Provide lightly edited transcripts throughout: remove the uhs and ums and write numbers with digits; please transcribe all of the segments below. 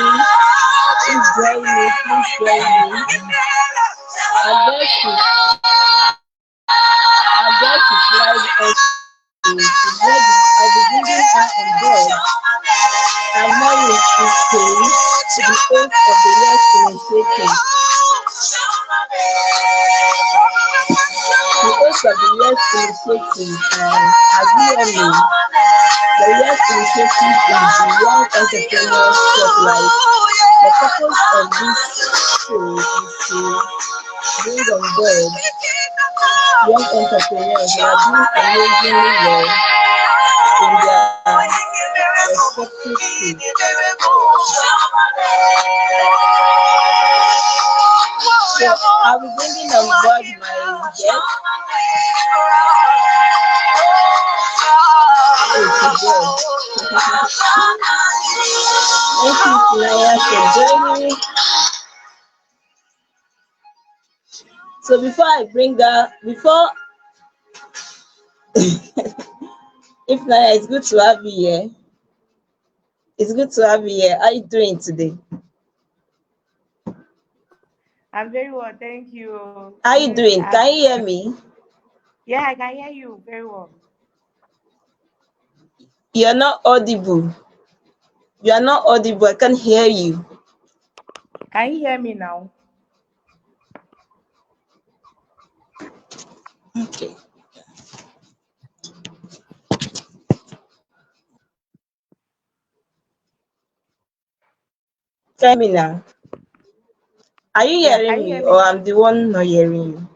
please join me, please join me. I'm going to slide us to ready. I'll be bringing her on board. And now is to the host of the year's initiative. The host of the year's initiative, as you all know, the year's initiative is the Young Entrepreneur Spotlight. The purpose of this show is to bring on board young entrepreneurs who are doing amazingly well in their respective fields. So I'll be bringing on board my guest. Thank you, Ifunanya, for joining me. So before I bring that, Ifunanya, it's good to have you here. It's good to have you here. How are you doing today? I'm very well, thank you. How are you doing? Can you hear me? Yeah, I can hear you very well. You're not audible. You are not audible. I can't hear you. Can you hear me now? Okay. Tell me now. Are you Yeah, can hearing you me hear me or now? I'm the one not hearing you?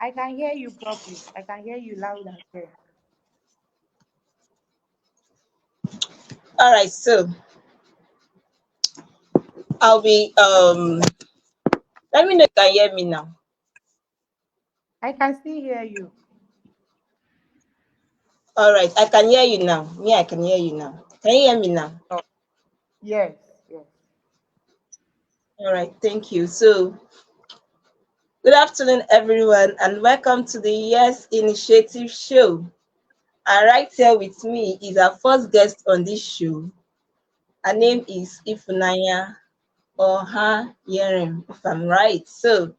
I can hear you properly. I can hear you loud and clear. All right, so I'll be let me know if you can hear me now. I can still hear you. All right, I can hear you now. Me, I can hear you now. Can you hear me now? Oh, yes, yes. All right, thank you. So good afternoon, everyone, and welcome to the Yes Initiative Show. And right here with me is our first guest on this show. Her name is Ifunanya Ohanyere, if I'm right. So,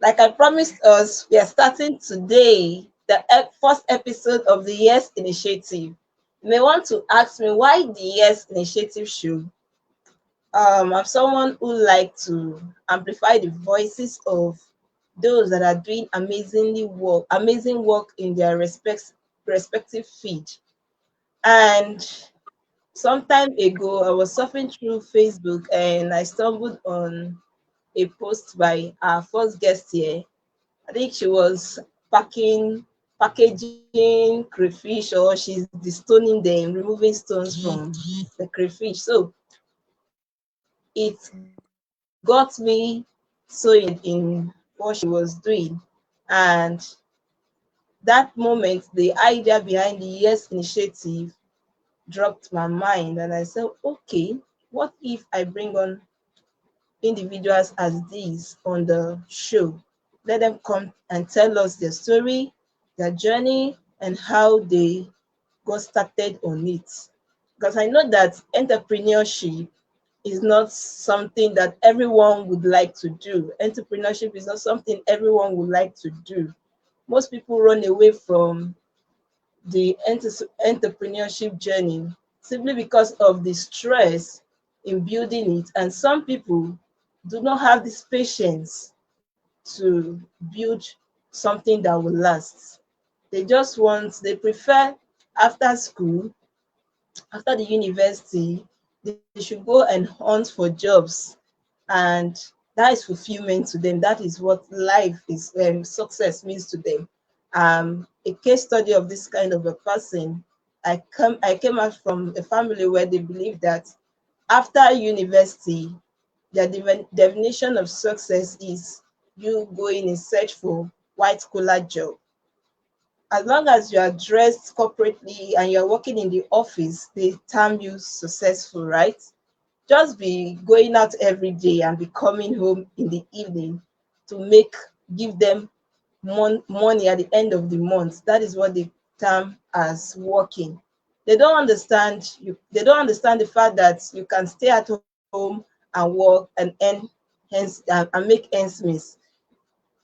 like I promised us, we are starting today the first episode of the Yes Initiative. You may want to ask me why the Yes Initiative show. I'm someone who like to amplify the voices of those that are doing amazing work in their respective field. And some time ago, I was surfing through Facebook and I stumbled on a post by our first guest here. I think she was packaging crayfish, or she's destoning them, removing stones from the crayfish. So it got me so in what she was doing. And that moment, the idea behind the Yes Initiative dropped my mind. And I said, okay, what if I bring on individuals as these on the show? Let them come and tell us their story, their journey, and how they got started on it. Because I know that entrepreneurship is not something that everyone would like to do. Entrepreneurship is not something everyone would like to do. Most people run away from the entrepreneurship journey simply because of the stress in building it. And some people do not have this patience to build something that will last. They prefer after school, after the university, they should go and hunt for jobs. And that is fulfillment to them. That is what life is, success means to them. A case study of this kind of a person, I came out from a family where they believe that after university, their definition of success is you going in search for white collar job. As long as you are dressed corporately and you're working in the office, they term you successful, right? Just be going out every day and be coming home in the evening to give them money at the end of the month. That is what they term as working. They don't understand you. They don't understand the fact that you can stay at home and work and earn and make ends meet.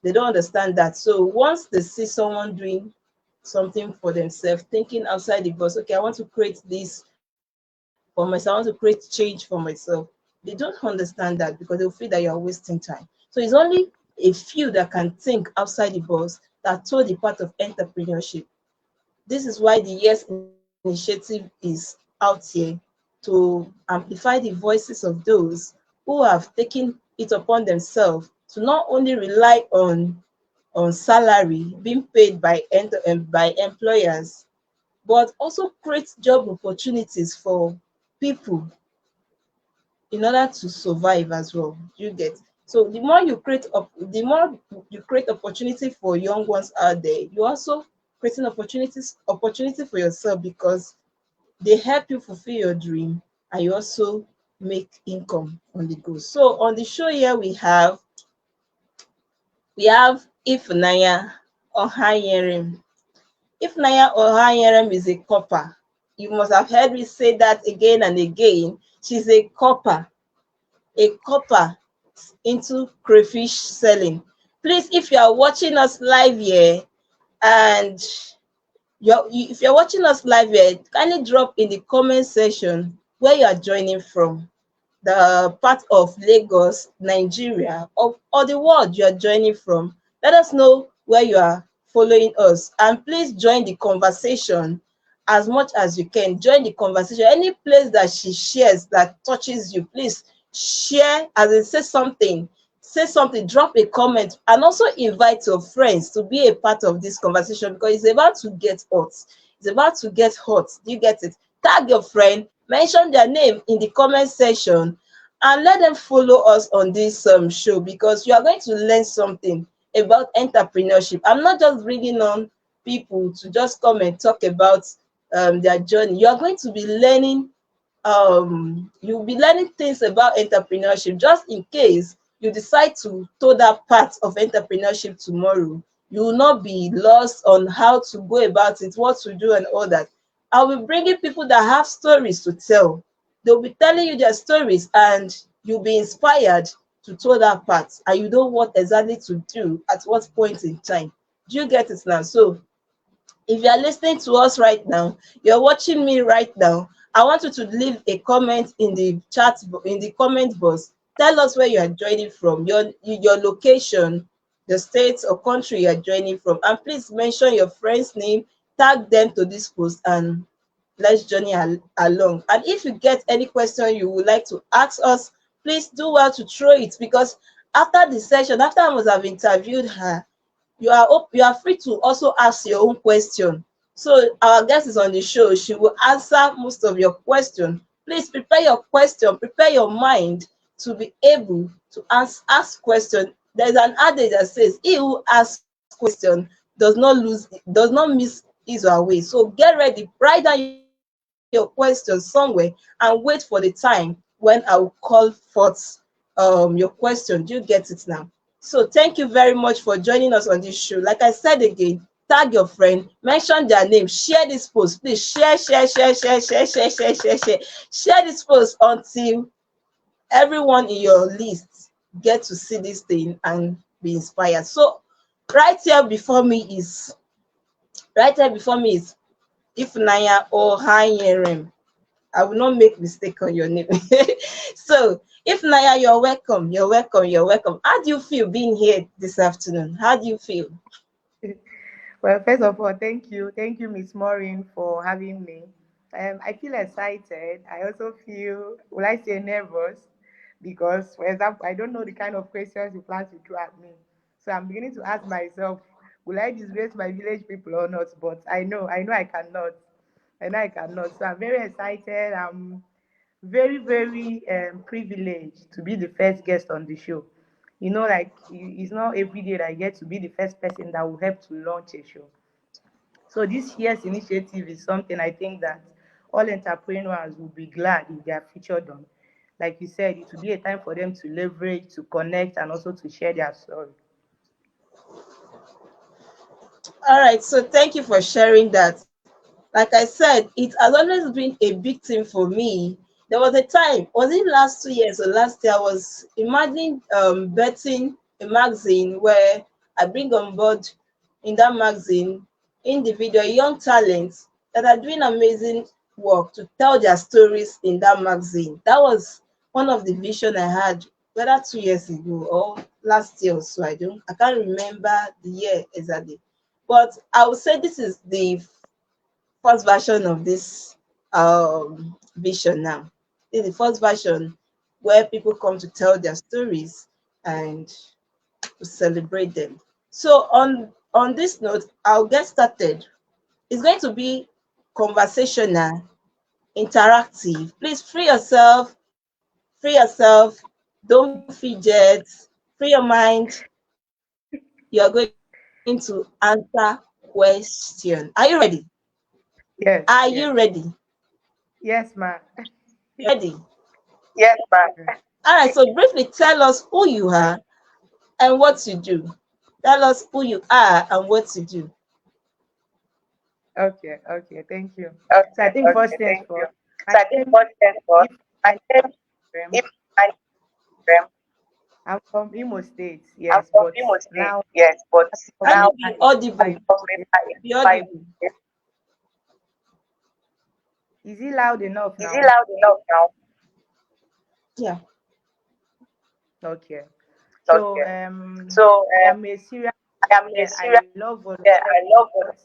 They don't understand that. So once they see someone doing something for themselves, thinking outside the box, okay, I want to create this for myself, I want to create change for myself. They don't understand that because they'll feel that you're wasting time. So it's only a few that can think outside the box that told the part of entrepreneurship. This is why the Yes Initiative is out here to amplify the voices of those who have taken it upon themselves to not only rely on salary being paid by employers, but also create job opportunities for people in order to survive as well. You get. So the more you create opportunity for young ones out there, you also creating opportunity for yourself because they help you fulfill your dream and you also make income on the go. So on the show here we have Ifunanya Ohanyere. Ifunanya Ohanyere is a copper. You must have heard me say that again and again. She's a copper into crayfish selling. Please, if you are watching us live here and if you're watching us live here, kindly drop in the comment section where you are joining from, the part of Lagos, Nigeria, or the world you are joining from. Let us know where you are following us. And please join the conversation as much as you can. Join the conversation. Any place that she shares that touches you, please share as in say something, drop a comment, and also invite your friends to be a part of this conversation because it's about to get hot. It's about to get hot. Do you get it? Tag your friend, mention their name in the comment section, and let them follow us on this show because you are going to learn something about entrepreneurship. I'm not just bringing on people to just come and talk about their journey. You are going to be learning you'll be learning things about entrepreneurship just in case you decide to toe that path of entrepreneurship tomorrow. You will not be lost on how to go about it, what to do, and all that. I'll be bringing people that have stories to tell. They'll be telling you their stories, and you'll be inspired to toe that path, and you know what exactly to do at what point in time. Do you get it now? So if you are listening to us right now, you're watching me right now, I want you to leave a comment in the in the comment box. Tell us where you are joining from, your location, the state or country you are joining from, and please mention your friend's name, tag them to this post, and let's journey along. And if you get any question you would like to ask us, please do well to throw it because after the session, after I must have interviewed her, you are free to also ask your own question. So our guest is on the show. She will answer most of your question. Please prepare your question, prepare your mind to be able to ask question. There's an adage that says, "He who asks question does not miss his or her way." So get ready, write down your question somewhere, and wait for the time when I will call forth your question. Do you get it now? So thank you very much for joining us on this show. Like I said again, tag your friend, mention their name, share this post. Please share this post until everyone in your list get to see this thing and be inspired. So right here before me is Ifunanya Ohanyere. I will not make mistake on your name. So, if Naya, you're welcome. You're welcome. You're welcome. How do you feel being here this afternoon? How do you feel? Well, first of all, thank you, Miss Maureen, for having me. I feel excited. I also feel, will I say, nervous, because, for example, I don't know the kind of questions you plan to throw at me. So I'm beginning to ask myself, will I disgrace my village people or not? But I know I cannot. I know I cannot. So I'm very excited. I'm very privileged to be the first guest on the show. Like it's not every day that I get to be the first person that will help to launch a show. So this year's initiative is something I think that all entrepreneurs will be glad if they are featured on. Like you said, it will be a time for them to leverage, to connect, and also to share their story. All right. So thank you for sharing that. Like I said, it has always been a big thing for me. There was a time, was it last 2 years or last year, I was imagining betting a magazine where I bring on board in that magazine individual young talents that are doing amazing work to tell their stories in that magazine. That was one of the vision I had, whether 2 years ago or last year or so. I can't remember the year exactly. But I would say this is the first version of this vision now. This is the first version where people come to tell their stories and to celebrate them. So on this note, I'll get started. It's going to be conversational, interactive. Please free yourself, don't fidget, free your mind. You're going to answer question. Are you ready? Yes, Are you yes, ready? yes, ma. You're ready? Yes, ma'am. All right, so briefly tell us who you are and what you do. Tell us who you are and what you do. Okay, okay, thank you. So I Okay, think first okay, things thank you. first, my So I think name first and is first, my name Ifrem. is Ifunanya. I'm from Imo State, I'm yes, from but Imo State, now yes, but of now Labour be is audible. Imo State. Be audible. Is it loud enough Is it now? loud enough now? Yeah. Okay. So Okay. So I am a serial I am a yeah, serious. I love Yeah, volunteering, I love but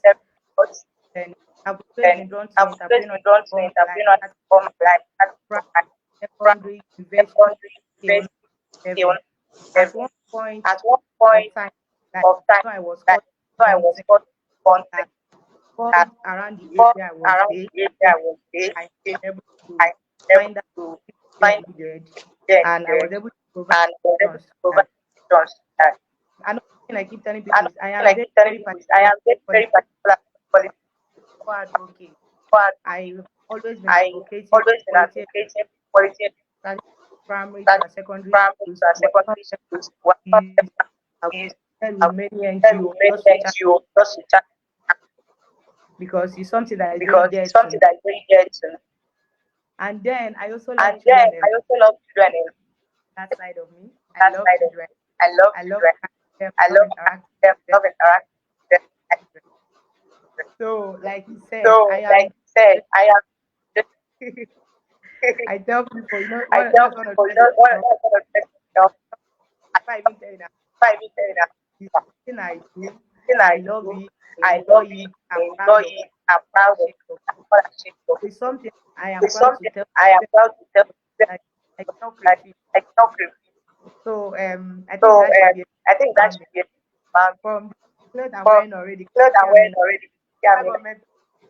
but then I've always then been drawn to I've always entrepreneurship been drawn to all my life. entrepreneurship That's all my life. That's from from my secondary, university, secondary, till university, till level. At level. one point At one of point time, like of time, when I was that called so I was something called content that called that around the all area I was around based, the area then I was based. I In. was able I to was able find out to what find they needed, them and I was needed able to provide and was able to solutions to provide that. solutions to that. Another thing I keep telling people Another is I thing am I very, keep telling very people is I particular am very, about very particular about political advocate. quality. I've always been I advocating always been quality, advocating quality starting primary to that our secondary primary schools. to One of secondary them schools. One of is them I've is worked with I've many worked NGOs with many NGOs just to chat because it's something that is very because dear it's to something me. that is very dear to me. And then I also And love then children a I lot. also love children in That side of me. I that love side of children. me. I love I love children. them, I love love interacting them, with them. love interacting with them. So, like you said, So, I like am. you said, I am just I tell people, I tell that's one of people, the best what stuff. that's one of the best stuff I even tell you that I even say that it's something I do. thing I I love do, it. I I enjoy love it, it. I'm I proud enjoy of it, I'm what proud I of share of it. what I achieved of It's something I am It's proud to something tell I am them proud to tell them that I cannot that refuse. I cannot refuse. So I think So that should be I think that about me. should be about From the clothes I'm for wearing already. clothes I'm I mean, wearing already. Yeah, I I mean, got meant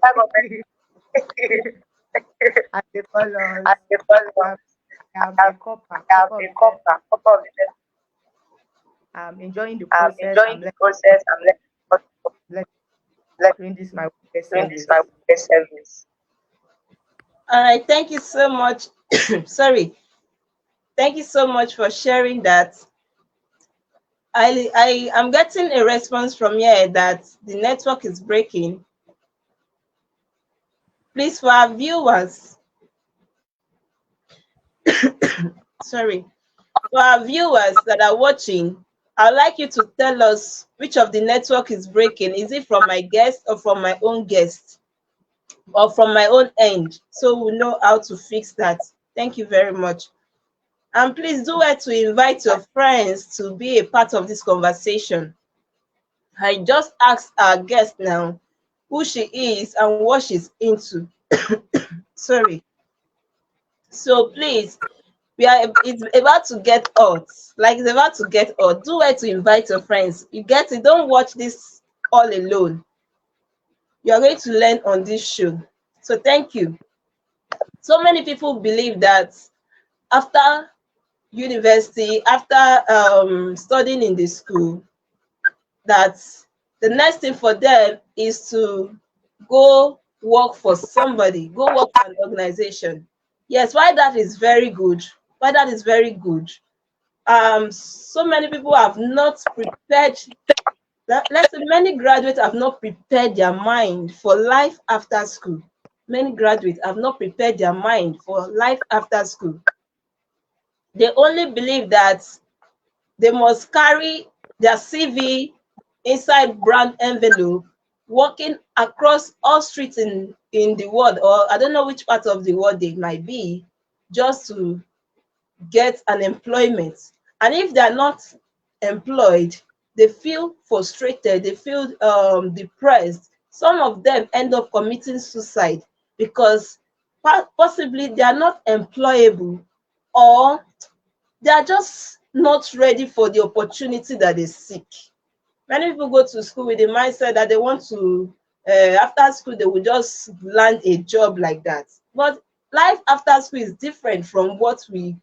I got and the colors. and the I first am I a copper, have copper of a the best. couple of them. I'm enjoying the I'm process. enjoying the process. I'm Learning let doing this my best doing this service. my best service. All right, thank you so much. Sorry, thank you so much for sharing that. I am getting a response from here that the network is breaking. Please, for our viewers, sorry, for our viewers that are watching, I'd like you to tell us which of the network is breaking. Is it from my guest or from my own guest or from my own end? So we know how to fix that. Thank you very much. And please do it to invite your friends to be a part of this conversation. I just asked our guest now who she is and what she's into. Sorry. So please, it's about to get hot. Like it's about to get hot. Do it to invite your friends. You get it. Don't watch this all alone. You are going to learn on this show. So thank you. So many people believe that after university, after studying in the school, that the next thing for them is to go work for somebody, go work for an organization. Yes, why that is very good. Why that is very good. So many people have not prepared let's say many graduates have not prepared their mind for life after school. Many graduates have not prepared their mind for life after school. They only believe that they must carry their CV inside brown envelope, walking across all streets in the world, or I don't know which part of the world they might be, just to get an employment. And if they are not employed, they feel frustrated, they feel depressed. Some of them end up committing suicide because possibly they are not employable, or they are just not ready for the opportunity that they seek. Many people go to school with the mindset that they want to, after school, they will just land a job like that. But life after school is different from what we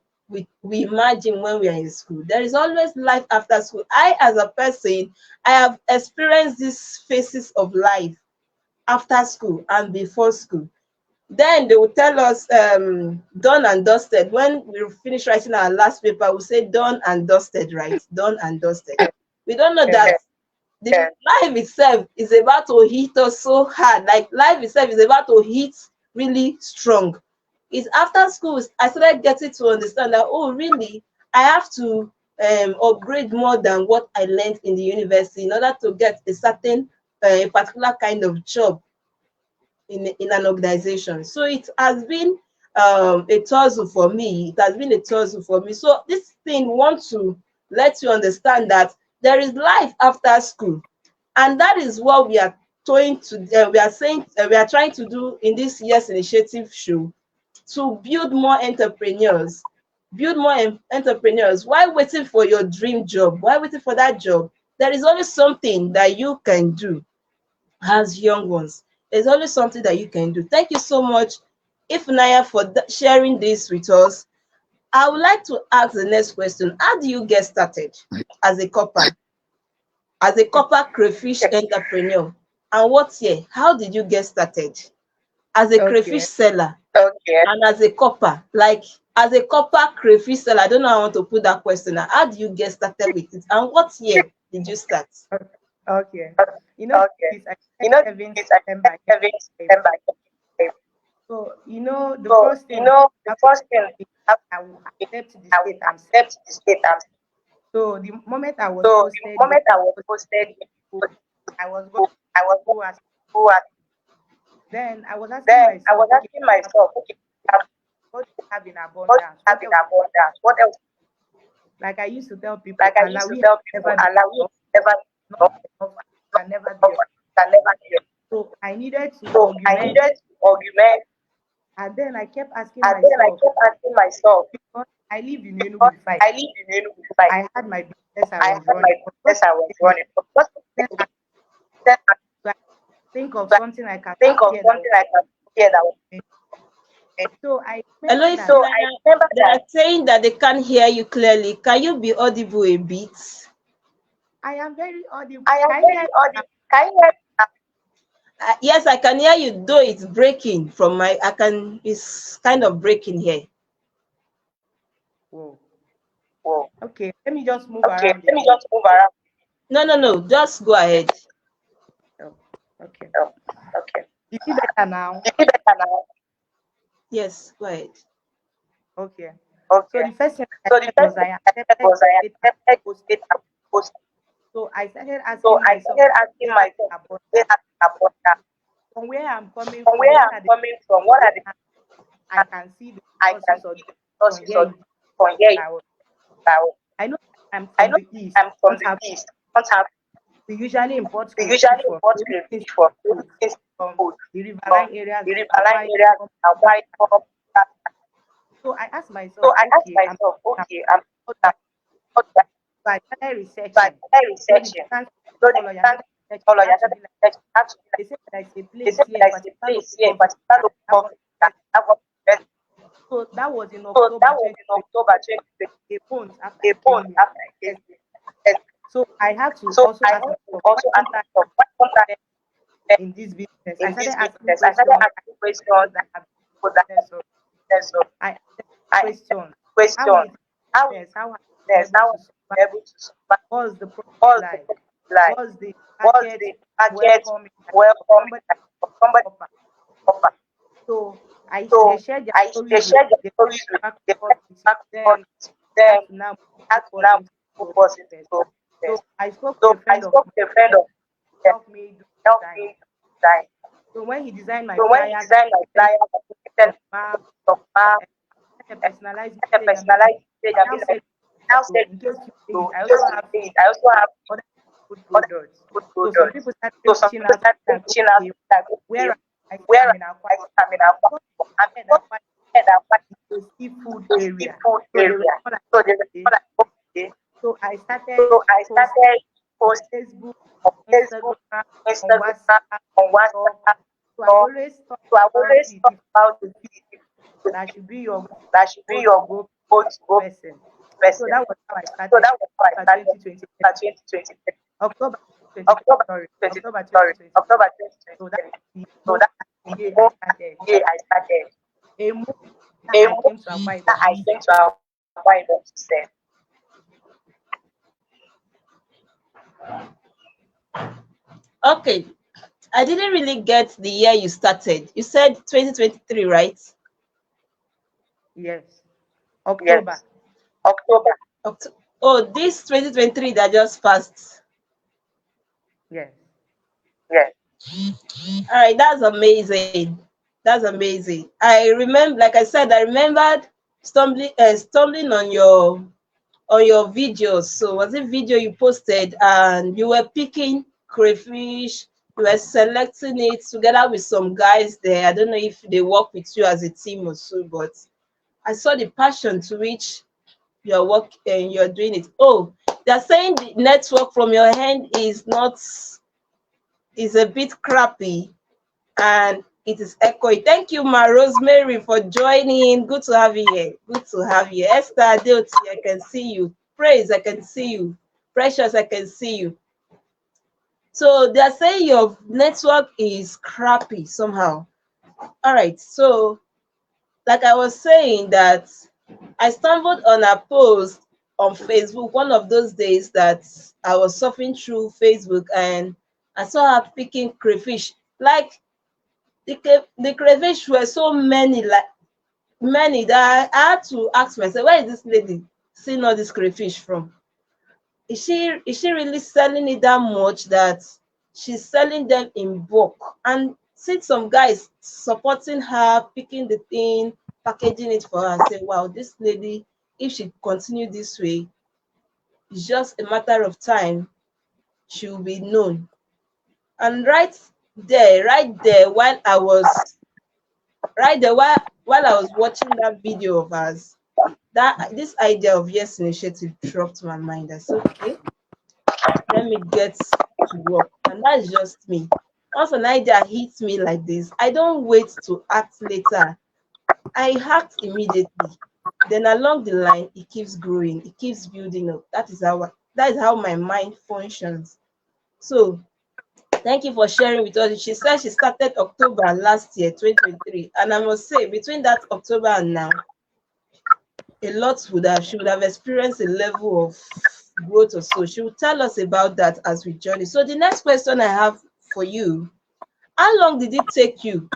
imagine when we are in school. There is always life after school. I, as a person, I have experienced these phases of life after school and before school. Then they will tell us done and dusted. When we finish writing our last paper, we say done and dusted, right? Done and dusted. We don't know that the life itself is about to hit us so hard. Like life itself is about to hit really strong. It's after school I started getting to understand that, oh, really, I have to upgrade more than what I learned in the university in order to get a certain particular kind of job in an organization. So it has been a tussle for me. It has been a tussle for me. So this thing wants to let you understand that there is life after school, and that is what we are trying to we are saying we are trying to do in this year's initiative show, to build more entrepreneurs, while waiting for your dream job, while waiting for that job. There is always something that you can do as young ones. There's always something that you can do. Thank you so much, Ifunanya, for sharing this with us. I would like to ask the next question. How do you get started as a copper, crayfish entrepreneur? And what year? How did you get started as a crayfish Okay. seller? Okay. And as a copper, like as a copper crayfish seller, I don't know how I want to put that question. How do you get started with it? And what year did you start? Okay. Okay. This I You started know, having this I September. having September. So the So, first thing I the have first thing to do, I I will accept the I will state I'm. accept the state I'm. So the moment I was So, the posted, moment I was posted, I was going I was to ask. who are Then I was asking then I myself, was okay, asking myself, okay, what do you have in what do you abundance? have What in else? abundance? What else? Like I used to tell people, Like I Allah, used to we tell people, never be Allah will enough, never not know, enough, can never be enough. can never be. So I needed to So I augment, needed to argument, and then I kept asking and then I myself, kept asking myself, because I live in because Enugu before. I live in Enugu, like I had my business I I was had my running. But what business I was things running. But what then I then I think of something I can think of hear that something I can hear that was. was. So I Hello, remember that so I remember they are saying that they can't hear you clearly. Can you be audible a bit? I am very audible. I am Can you hear very me now? audible. Can you hear me? Yes, I can hear you, though it's breaking from my. It's kind of breaking here. Whoa. Whoa. Okay, let me just move Okay, around a let me bit. just move around. No, no, no. Just go ahead. Oh, okay. Oh, okay. Is it better now? Is it better now? Yes, go ahead. Okay. So Okay. the first thing I So the said first was thing I I said accepted was I it and accepted posted. it and posted. So I started So asking I myself, started asking they have myself, they abundance. have abundance. From where I'm coming From from, where what I'm are the coming from, what are the I can see the I can sources of see the from sources here of in from here. I was. Now, I know I'm I from know the east. I'm from What the have east. What have we usually import we crayfish usually from import the crayfish east from? coast, East from food the from riverine areas the like riverine Akwa areas, Ibom. Hawaii. So I asked So myself, I asked okay, myself, okay, how do I what that? so I started So I researching. started The researching. distance So the color, you distance research, color, it you had to started be like researching. Have to be like they say there's a they place said here, there's a particular local place here, government particular that local have what government that have what. so that was in So October that was in 2020, October 2020. a month after A I month came here. after I came Yes. here. Yes. So I had to So also I ask had to myself, why also ask don't I myself, what contact in this business? I in started this asking business? I started questions. I asking questions that have for that. business. So So I asked I questions. How question is how is this? How am I this? able How to am I survive? able to survive What's the profit all the like? like what's the what's the market market welcoming welcoming somebody for somebody offer. offer. So they So share their they stories with share their the stories with back the and forth with back and them. forth. I Then have to now have put to us now into move the us process. into So this. I spoke with So a I friend of spoke mine to a friend that of mine helped me do help design. me design. So when he designed my So when he flyers, I designed my created flyer, I some created map some map and a and personalized a message. I mean, like, personalized message. I now mean, like said, now so said in case you to say it, I also just have say it. I also have other food other products. good So some products. people started So some reaching people out to started me like, reaching out okay, like, where okay, I say where I'm in Akwa I think I'm in and Alpha. because And I said because Akwa said Alpha is a seafood is area. seafood So they area. respond like, So they okay. respond like, okay. So I So started I posting started on posting Facebook, on Facebook, Instagram, on Instagram, WhatsApp, on TikTok. WhatsApp. So I've So, always thought so I've about always it. thought If about you feel it. that should be your That should be your go-to go-to person. So person. that was how I So started that was how I at started 2020, at 2023. October 2020, October sorry, 20, October sorry, 2020. October So that's 2023. the So most that's the year I most started. year I started. A month that A I month came to Akwa that Ibom I to came sell. to Akwa Ibom to sell. Okay, I didn't really get the year you started. You said 2023, right? Yes. October. Yes. October. Oh, this 2023 that just passed. Yes. Yes. All right, that's amazing. That's amazing. I remember, like I said, I remembered stumbling on your videos. So was it video you posted and you were picking crayfish, you were selecting it together with some guys there. I don't know if they work with you as a team or so, but I saw the passion to which you're working and you're doing it. Oh, they're saying the network from your hand is a bit crappy and it is echoing. Thank you, Ma Rosemary, for joining. Good to have you here. Good to have you. Esther Adeoti, I can see you. Praise, I can see you. Precious, I can see you. So they're saying your network is crappy somehow. All right. So, like I was saying, that I stumbled on a post on Facebook one of those days that I was surfing through Facebook and I saw her picking crayfish. Like the crayfish were so many that I had to ask myself, where is this lady seeing all this crayfish from? Is she really selling it that much that she's selling them in bulk? And see some guys supporting her, picking the thing, packaging it for her, and say, wow, this lady, if she continue this way, it's just a matter of time she will be known. And right there, while I was watching that video of hers, that this idea of Yes Initiative dropped my mind. I said, okay, let me get to work. And that's just me. Once an idea hits me like this, I don't wait to act later. I act immediately. Then along the line, it keeps growing, it keeps building up. That is how my mind functions. So thank you for sharing with us. She said she started October last year, 2023. And I must say, between that October and now, she would have experienced a level of growth or so. She will tell us about that as we journey. So the next question I have for you, how long did it take you,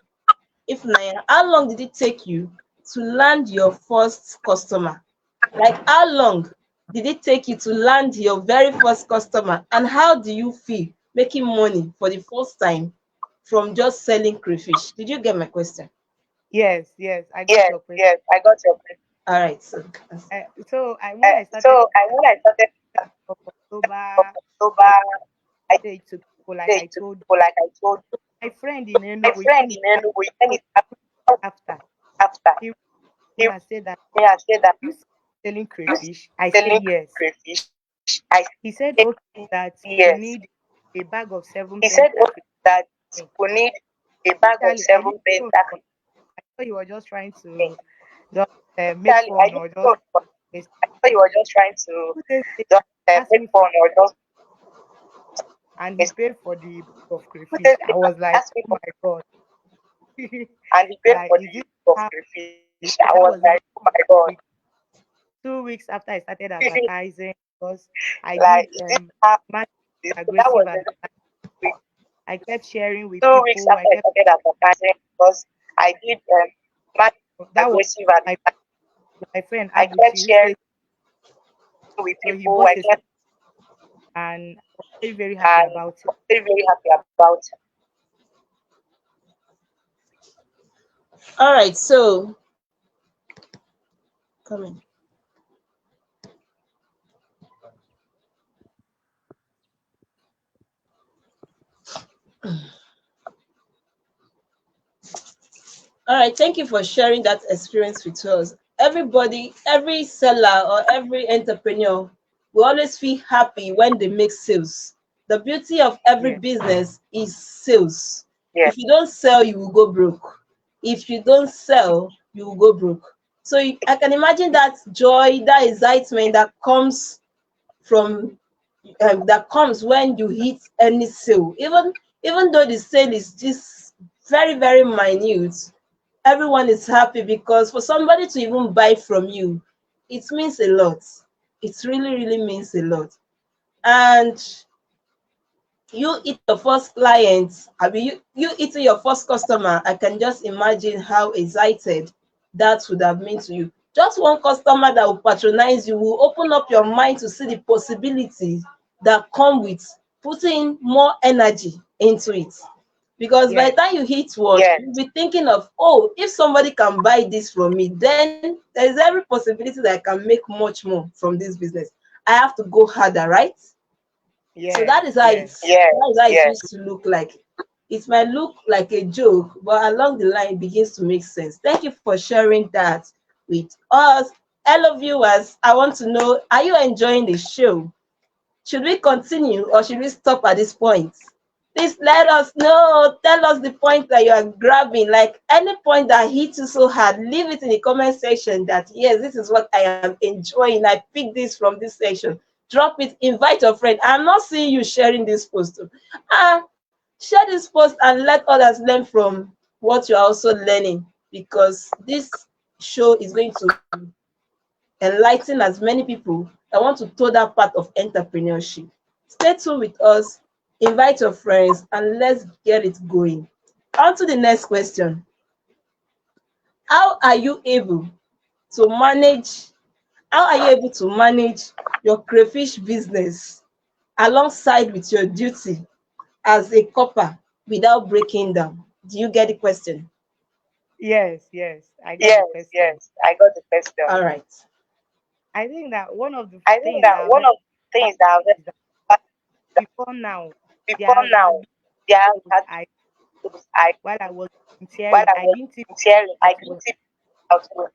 Ifunanya, how long did it take you to land your first customer? Like how long did it take you to land your very first customer? And how do you feel making money for the first time from just selling crayfish? Did you get my question? Yes, yes, I got your question. Yes, I got your question. All right. So When I started when I started of of October, October, I I say to people like say I to told people like I told my friend in my Enugu, friend when in Enugu, when it after after he he me and said that me and said that you selling you crayfish. I said selling yes. crayfish. I He said said okay that we yes. need a bag of seven He said pentacle. okay, that we need a bag of Initially, I didn't 7 know. pentacle. I thought you were just trying to just make Initially, I fun didn't or just know. I thought you were just trying to 2 days later just asked make me fun or just and he miss- paid for the bag of 2 days crayfish. I later was like, asked me oh for my god. and he paid Like, for is the it of how crayfish. so I that was was even like, oh my god. quick. 2 weeks after I started advertising because I did Like, is this how marketing aggressive at that. I kept sharing with 2 weeks people. after I started advertising because I did much That was aggressive at my friend I Abuchi kept who sharing said with so. He people. bought I a kept and I was very, very happy and about it. was very, very happy about it. All right, so coming. All right, thank you for sharing that experience with us. Everybody, every seller or every entrepreneur will always feel happy when they make sales. The beauty of every Yeah, business is sales. Yeah. If you don't sell, you will go broke. If you don't sell, you will go broke. So I can imagine that joy, that excitement that comes from that comes when you hit any sale. Even though the sale is just very, very minute, everyone is happy because for somebody to even buy from you, it means a lot. It really, really means a lot. And you eat your first client, I mean, you eating your first customer, I can just imagine how excited that would have been to you. Just one customer that will patronize you will open up your mind to see the possibilities that come with putting more energy into it. Because by yes, the time you hit one, you'll be thinking of, oh, if somebody can buy this from me, then there is every possibility that I can make much more from this business. I have to go harder, right? So yes, yes, that is how it used to look like. It might look like a joke, but along the line it begins to make sense. Thank you for sharing that with us. Hello viewers, I want to know, are you enjoying the show? Should we continue or should we stop at this point? Please let us know. Tell us the point that you are grabbing. Like any point that hits you so hard, leave it in the comment section that, yes, this is what I am enjoying. I picked this from this section. Drop it, invite your friend. I'm not seeing you sharing this post. Share this post and let others learn from what you're also learning, because this show is going to enlighten as many people that want to toe that part of entrepreneurship. Stay tuned with us, invite your friends, and let's get it going. On to the next question. How are you able to manage how are you able to manage your crayfish business alongside with your duty as a copper without breaking down? Do you get the question? yes, yes. I got the Yes, question. yes, I got the question. All right. I think that one of the I think things that that I've one learned of the things that I've is that learned before now, before there has now, been there those had I those I while I was while volunteering, I I was didn't think volunteering, I out didn't well. see how to work.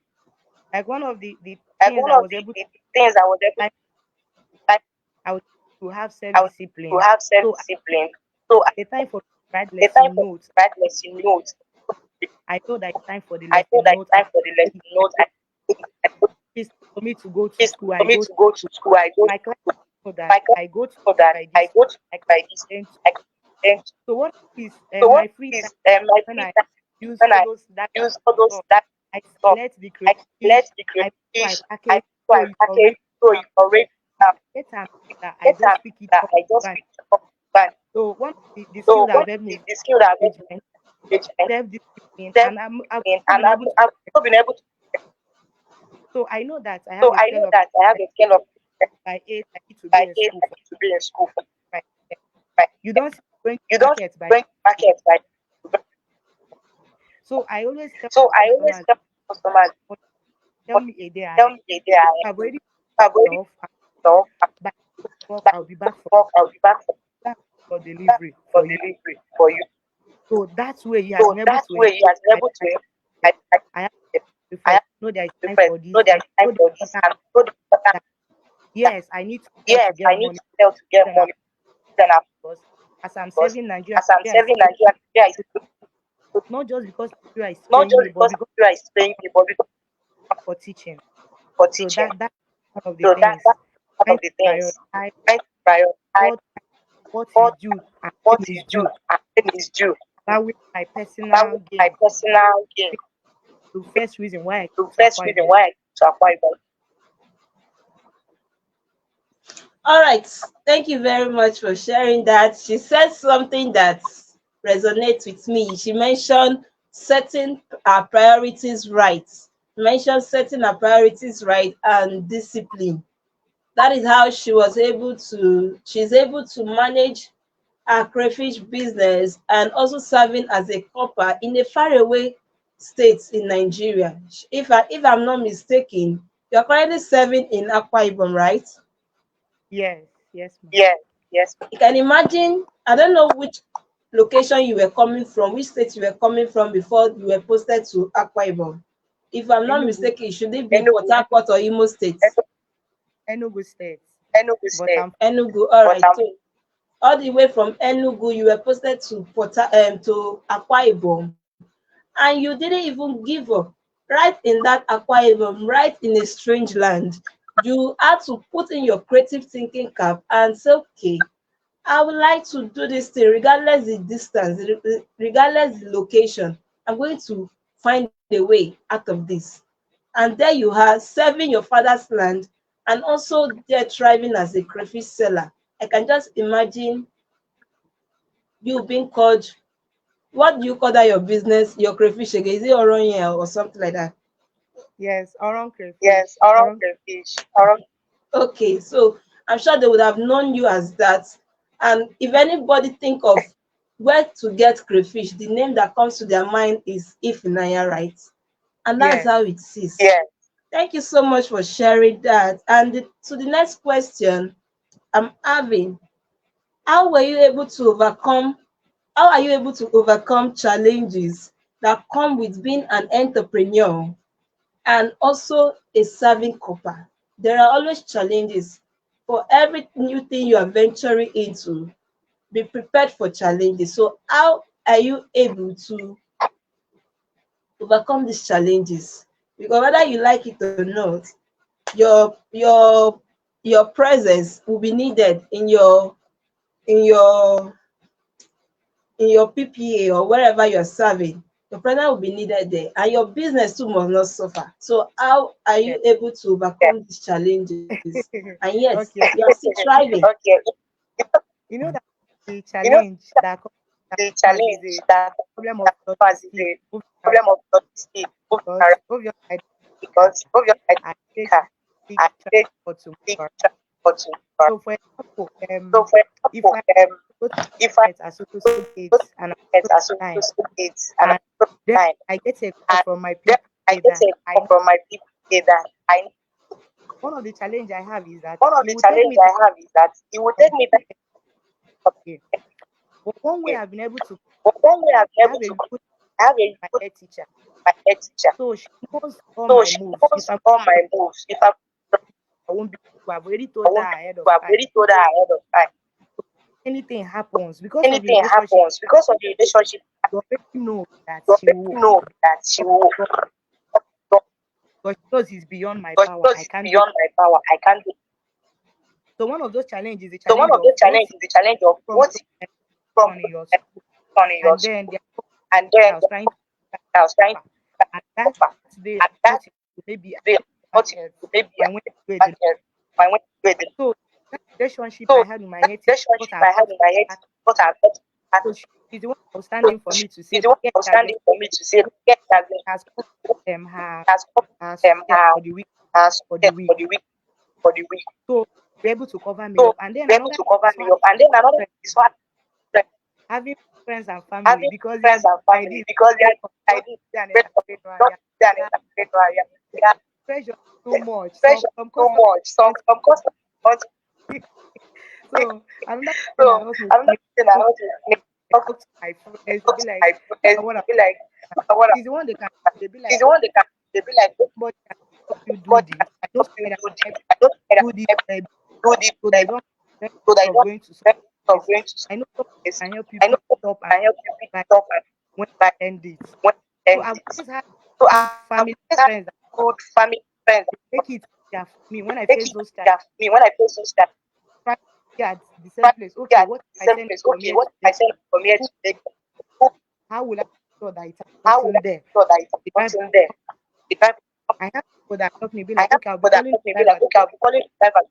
Like one of the Like things one I of was able to the things I was able like, like I was able to have I was to self-discipline. have self So discipline. So the time for write the time lesson for notes, write lesson notes. I know that it's time for the I know lesson that it's notes. time for the lesson notes. It's for me to go to It's school. I for me go to to go to school. school. I go My class know that my class I go to so that by I this go to I by this then I and so what is so what my free time is my when free I time use when all I those that use all those stuff, that I stuff. select the I crayfish, let the I crayfish I package so so I it's package already so it's already get am that I better just pick it that up. I just But pick it up. But so one of the skill so that what have helped me is the skill that I've management, which I self-discipline, step and I've in also and been able to I've also been able to so I know that I so have a I know scale of that I have a scale of by 8 I need to be by in 8 school I for need to be in school for by 10. by You don't see me going to you don't market by going to market by so I always tell so I always customers tell customers tell me a day tell ahead. me a day I I've already have already stuff so by work by I'll be back work I'll be back for delivery for for you. delivery for you. So that's where he has So been able that to way he has been I able I, to I, I have to I first have know there is to time first for this know and there's time know the for this important and know the important that that yes I need to sell to yes, get I need money to sell to get then money. Then I because as I'm because serving Nigeria, as I'm Nigeria is serving paying Nigeria, Nigeria is good, not just because Nigeria is not paying just me, but because because Nigeria is paying me, but because for teaching. for So teaching. that's one of the So things. that's one Trying of to the things. prioritize Trying to prioritize what what is what due and what when is is due due. and when is due. That way my That personal was my gain. personal gain. The first reason why I The came to first acquire reason why I to acquire All right. Thank you very much for sharing that. She said something that resonates with me. She mentioned setting our priorities right. Mentioned setting our priorities right and discipline. That is how she's able to manage her crayfish business and also serving as a copper in a faraway state in Nigeria. If I'm not mistaken, you're currently serving in Akwa Ibom, right? Yes, yes, ma'am. Yes, yes. You can imagine, I don't know which location you were coming from, which state you were coming from before you were posted to Akwa Ibom. If I'm not Enugu, mistaken, should it be Port Enugu, Harcourt or Imo State? Enugu State, Enugu but State, I'm Enugu. All but right. So all the way from Enugu, you were posted to to Akwa Ibom, and you didn't even give up. Right in that Akwa Ibom, right in a strange land, you had to put in your creative thinking cap and say, okay, I would like to do this thing regardless the distance, regardless the location. I'm going to find a way out of this. And there you are, serving your father's land and also there thriving as a crayfish seller. I can just imagine you being called, what do you call that your business, your crayfish again? Is it Oronya or something like that? yes, Oron yes, Crayfish, around Oron. the fish, around. Okay, so I'm sure they would have known you as that. And if anybody think of where to get crayfish, the name that comes to their mind is Ifunanya, right? And that's Yes, how it is. Yeah. Thank you so much for sharing that. And to the next question I'm having, how were you able to overcome, how are you able to overcome challenges that come with being an entrepreneur and also a serving copper? There are always challenges. For every new thing you are venturing into, be prepared for challenges. So, how are you able to overcome these challenges? Because whether you like it or not, your presence will be needed in your in your PPA or wherever you're serving. Your presence will be needed there, and your business too must not suffer. So, how are yes. you able to overcome these challenges? And yet, you are Okay, still thriving. Okay, you know that the you know challenge that the comes is challenge a that problem of comes is logistics, a moving around, problem of logistics moving because around obviously I don't have a car. because obviously I take car big and take transport to big work. transport to work. So for example, So for if example, I go to if I market at so go so date and I'm to so as soon time, as it's and and then time I get a call and from my then I PA get that a I call need. from my people that I One of the challenge I have is that one of it the will take challenge me time I have is that it will from take me time to here. But one way get. I've been able to, But one way I've I been have able a to good I have a my good head teacher, my head teacher. so she knows all So my she moves. If knows I'm all my moves. If I won't be. I've already I told her won't ahead of I've time. already told her ahead of time. Anything happens because of the Anything relationship, happens because of the relationship, you already know that you she already will. know that she will But she knows it's beyond my because she power. knows I it's can't do it. beyond my power. I can't do it. So one of those challenges is the So one challenge of of those what challenges is the challenge of from what from on in your school, on in your and school. then there And then I was trying to I was trying offer. to And that offer. day And I that got it. Maybe I day back got it head. maybe I went to back it. here. I went with it. So that relationship So I had with my that head teacher, what relationship I I had thought in my head, that what I thought, so she's the one that was so standing for me to she's say, the one yes, that was she has been standing for me to say, get that has come her has come her student her for the week has for the week. for the week. So be able to cover me So up. And then be able another to cover is me what up. And then another is what like, having friends and family having because they are friends and like family this. because they are I Just did be an not entertainer. than Yeah, entertainment. Yeah, pressure too much. pressure Some too customers much. want Some customers want to so another thing I so also another make thing I talk want to make talk talk to my friends, they talk be to like, my look at friends what I'm be like what she's the one they can they be like, she's the one that can they be like somebody can help you do God this. I know help you somebody that do can this. help I don't care you do this that do this so that you don't have so that you of don't going to some have of place. going to I know somebody this. can help you I know pick what it up and can help you pick like it up and when like you end it. when So and I've it. always had So good I've family always had friends that good family friends they make it easier for me when I make face it those challenges. easier for me when I face those challenges. Try to be at the same But place. Okay, yeah, what if the I same send it place. from Okay, here to what if I Lagos? send from here Who- to Lagos? Who- How will I ensure that it's How will I gotten there? ensure that it's The driver, gotten there? The driver, I have people that help me be I like, have okay, I'll be people that calling help the me be like, driver. okay, I'll be calling the driver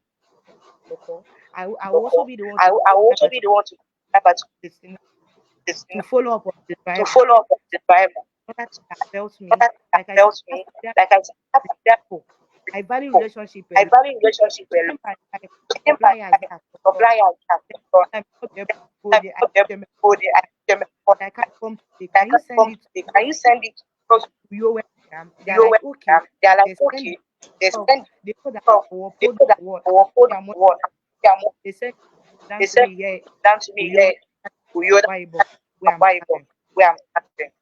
your call. I will your also call. be the one I will to also be the one to remember listen to to follow up on the to environment. follow up on the environment. Other thing that felt me, Other thing that like I said, tells I have me, to be like I said, I have to be people. I value people. relationship a I lot. value relationship a lot. Even my Even suppliers here at work, suppliers have done I'm not be able to go time there. I for them give them go there and give them a I can't come today. I Can you can send come it today. Can you send it to you where I am? They're you like, where okay. they are like, They send okay, they stuff. send They know that stuff, I will they upload know that my work. I will put Their money. what they are more, They send they down to send me here. down to me Uyo, here. You are Bible, where I'm Bible starting. where I'm standing.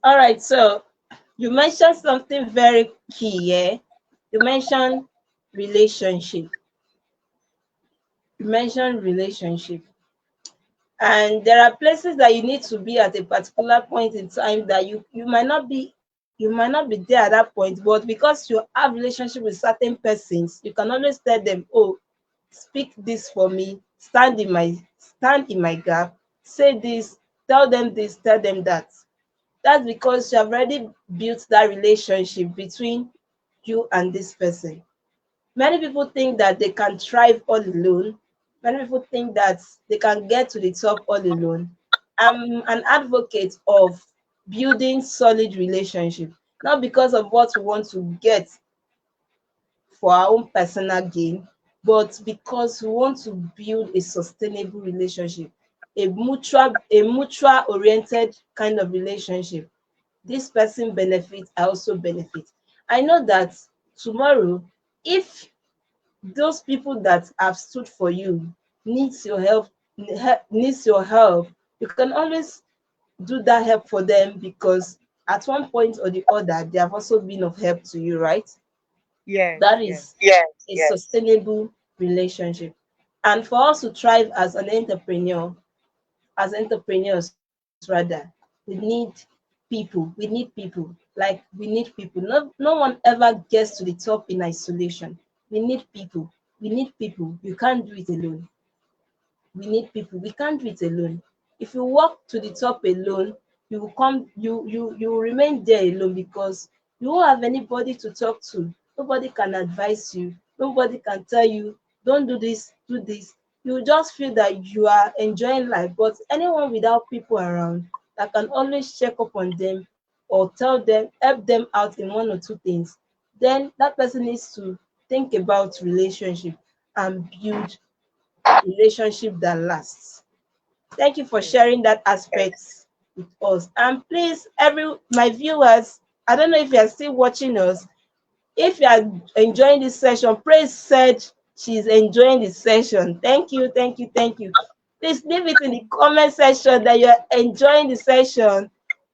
All right, so you mentioned something very key, yeah? You mentioned relationship. You mentioned relationship. And there are places that you need to be at a particular point in time that you might not be there at that point, but because you have relationship with certain persons, you can always tell them, oh, speak this for me, stand in my gap, say this, tell them that. That's because you have already built that relationship between you and this person. Many people think that they can thrive all alone. Many people think that they can get to the top all alone. I'm an advocate of building solid relationship, not because of what we want to get for our own personal gain, but because we want to build a sustainable relationship, a mutual oriented kind of relationship. This person benefits, I also benefit. I know that tomorrow, if those people that have stood for you needs your help, you can always do that help for them, because at one point or the other they have also been of help to you, right? Yes, That yes, is a sustainable relationship. And for us to thrive as entrepreneurs rather, we need people. Like, we need people. No one ever gets to the top in isolation. We need people. You can't do it alone. We need people. We can't do it alone. If you walk to the top alone, you will come you will remain there alone, because you won't have anybody to talk to. Nobody can advise you. Nobody can tell you, don't do this, do this. You just feel that you are enjoying life, but anyone without people around that can always check up on them, or help them out in one or two things, then that person needs to think about relationship and build relationship that lasts. Thank you for yes. sharing that aspect with us. And please, my viewers, I don't know if you are still watching us. If you are enjoying this session, Praise said she's enjoying the session. Thank you, thank you, thank you. Please leave it in the comment section that you're enjoying the session.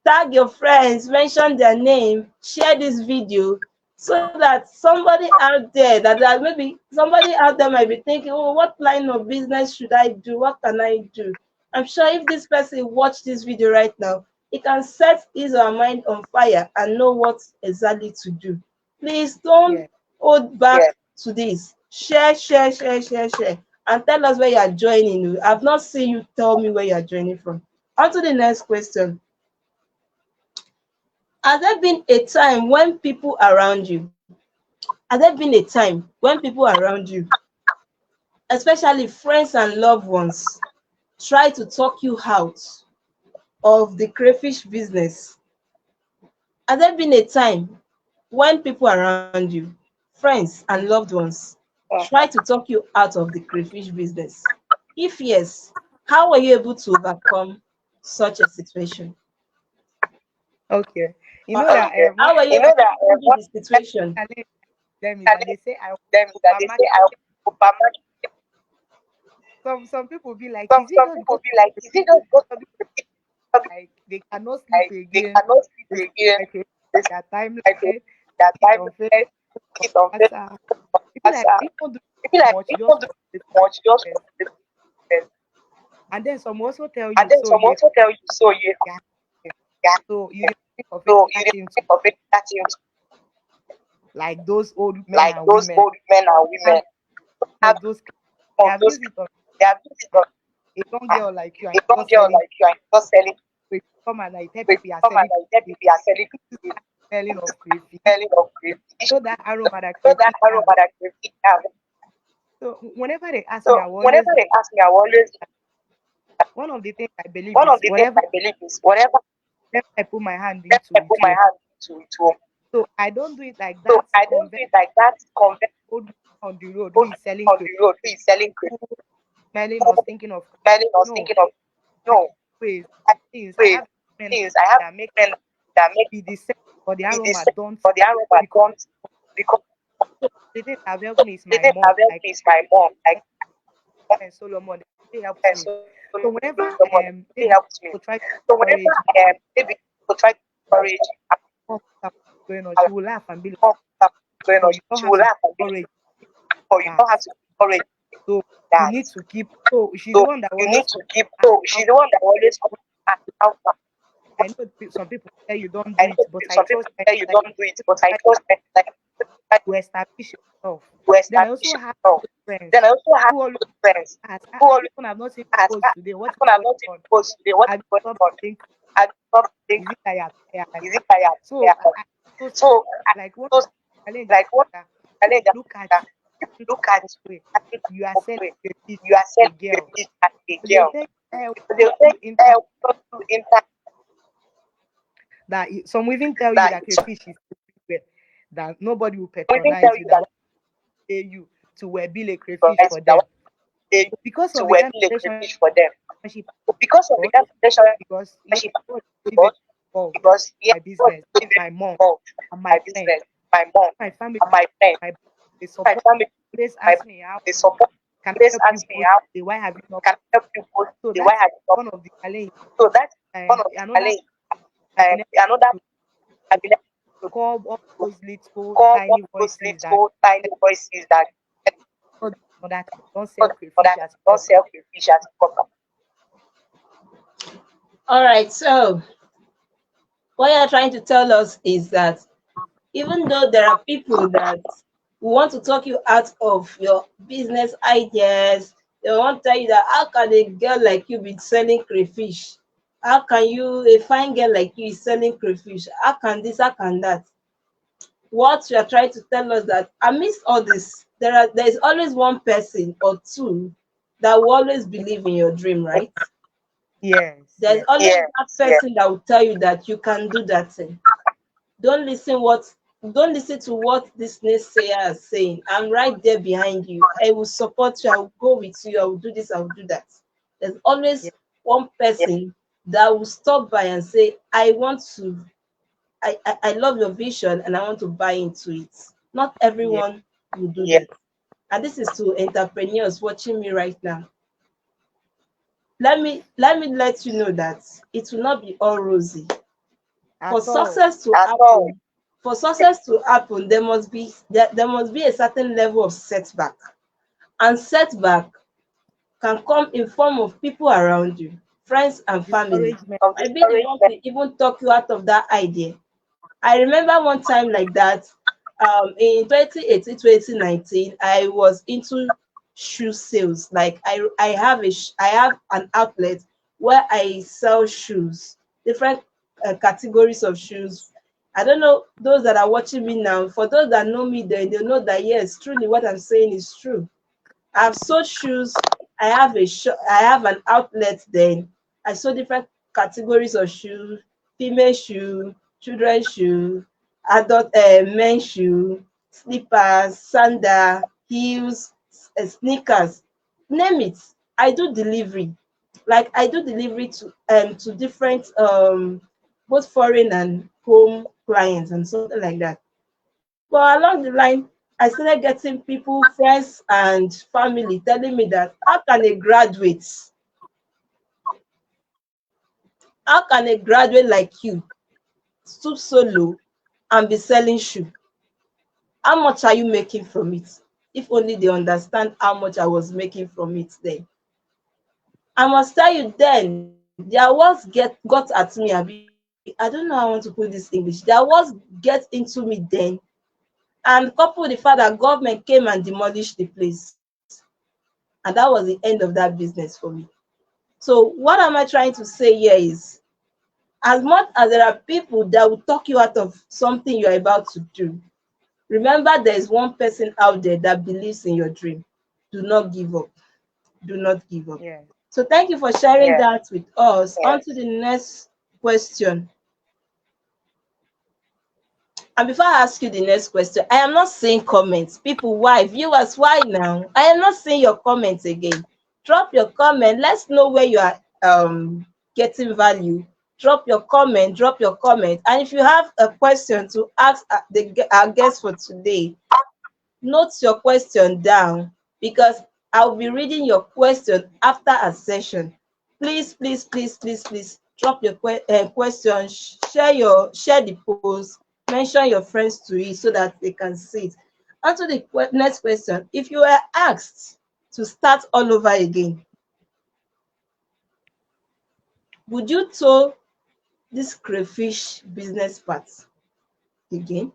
Tag your friends, mention their name, share this video, so that somebody out there that maybe somebody out there might be thinking, oh, what line of business should I do? What can I do? I'm sure if this person watched this video right now, he can set his or her mind on fire and know what exactly to do. Please don't Yeah. hold back to this. Share, share, share, share, share, and tell us where you are joining. I've not seen you tell me where you are joining from. On to the next question. Has there been a time when people around you, has there been a time when people around you, especially friends and loved ones, try to talk you out of the crayfish business? Has there been a time when people around you, friends and loved ones, try to talk you out of the crayfish business? If yes, how were you able to overcome such a situation? Okay. You know that Okay. one How were you You able know to that handle what the situation? challenge them is that challenge they say I them is that they say supermarket. I will supermarket. Some people be like, is it Some just people because be like, is it just because some people, of like they cannot sleep like they again? cannot They sleep say again? like They their like timeline, their it time on Facebook, it on WhatsApp. People like Facebook. I don't do Maybe like much, people just do for the much just business. for the business. And then some also tell And you, then so some you also tell you, so you yeah, yeah, so you dey think of it so you that didn't into think of it that you like those old men like and those women. old men and And women some have of those they of have those used it on they have used it on a young girl like you and a young just girl selling like you and just selling to come and I tell with people you are come and selling I tell to people you are selling to you. smelling of crayfish. smelling of crayfish. So that aroma that So that crayfish have. aroma that crayfish have. So whenever they ask me, So I will always whenever they ask me, I will always one of the things I believe one is of the things I believe is whatever I put my hand whatever into, I it put my will. hand to. So I don't do it like So that I don't do conventional it like that. Convert old man on the road who is selling on crayfish, the road who is selling who crayfish, smelling or thinking of. smelling or No, thinking of. I No, ways I things I wait. have men Things I have that make men that make be the same or the me the aroma same don't for the aroma because don't because the thing that helped me is the my thing mom. that helped Like me is my mom. Like and Solomon, they helps and me. so So whenever someone really maybe helps me. people try to So whenever encourage maybe people try to encourage her stuff going on, her she will laugh and be like, stuff going on, "Oh, you don't she have will to laugh and be like, encourage oh, you that." don't have to encourage So you that. need to keep. So she's the So one that you need always to comes keep. out. So she's the one that always asks how far. I know some people say you don't I do it, know but I some people trust her. say you Like don't do it, but I trust them. Like to establish yourself. to Then I establish also have yourself. friends Then I also have who always friends ask, who always "This one I've not seen you ask, post today. What is when I'm going not in on? post today, what is Have you going stopped on? think? I don't think, Is it that you're tired?" is it tired? So Yeah. those So I like one those challenge like what that challenge look at that you look at way. you You are of selling way. a piece You are as a selling girl. it as a They'll girl. take They'll to take internet to internet some will even tell you that that crayfish is everywhere, that nobody will we even tell patronize you, you that that will pay you to wear bill a from crayfish for that them. they Because to of the wear kind bill a of crayfish for them. relationship Because of I the got, kind of because yes, relationship God I is very got, involved because yeah, in my God business, is very my mom involved and my my friend, business, my mom my family, and my friend, my they my support. family, Always my ask me how they support. can I Always help you ask me post how today? Why have you not? can I help you post So the why that's have you not. one of the challenge. So that's one And of the another challenge. I've been able Another to I've been able to curb all those little call all tiny those voices that little tiny voices that for that don't sell for crayfish that as don't well. sell fish as cup. All right. So what you're trying to tell us is that even though there are people that want to talk you out of your business ideas, they want to tell you that how can a girl like you be selling crayfish? How can you, a fine girl like you, is selling crayfish? How can this? How can that? What you are trying to tell us that amidst all this, there is always one person or two that will always believe in your dream, right? Yes, There's yes, always that person that will tell you that you can do that thing. Don't listen what don't listen to what this naysayer is saying. I'm right there behind you. I will support you. I will go with you. I will do this. I will do that. There's always yes, one person that will stop by and say, I want to, I love your vision and I want to buy into it. Not yes, everyone will do that. And this is to entrepreneurs watching me right now. Let me let you know that it will not be all rosy. For at all. success to happen, for success to happen, there must be a certain level of setback. And setback can come in form of people around you, friends and family. Discouragement. Might be the one to even talk you out of that idea. I remember one time like that, in 2018, 2019, I was into shoe sales. Like I have an outlet where I sell shoes, different categories of shoes. I don't know those that are watching me now. For those that know me, they know that yes, truly what I'm saying is true. I've sold shoes. I have an outlet then. I sold different categories of shoes, female shoe, children's shoe, adult men's shoe, slippers, sandal, heels, sneakers, name it. I do delivery. Like I do delivery to different both foreign and home clients and something like that. But along the line, I started getting people, friends, and family telling me that how can a graduate like you stoop so low and be selling shoe? How much are you making from it? If only they understand how much I was making from it then. I must tell you then, their words got at me. I don't know how I want to put this English. Their words get into me then, and coupled with the fact that government came and demolished the place, and that was the end of that business for me. So what am I trying to say here is As much as there are people that will talk you out of something you're about to do, remember there is one person out there that believes in your dream. Do not give up. Do not give up. Yes. So thank you for sharing that with us. On to the next question. And before I ask you the next question, I am not seeing comments. People, why? Viewers, why now? I am not seeing your comments again. Drop your comment. Let's know where you are getting value. Drop your comment. Drop your comment. And if you have a question to ask our guest for today, note your question down, because I'll be reading your question after a session. Please, please, please, please, please drop your question, share the post, mention your friends to it so that they can see it. On to the next question. If you were asked to start all over again, would you tow this crayfish business part again?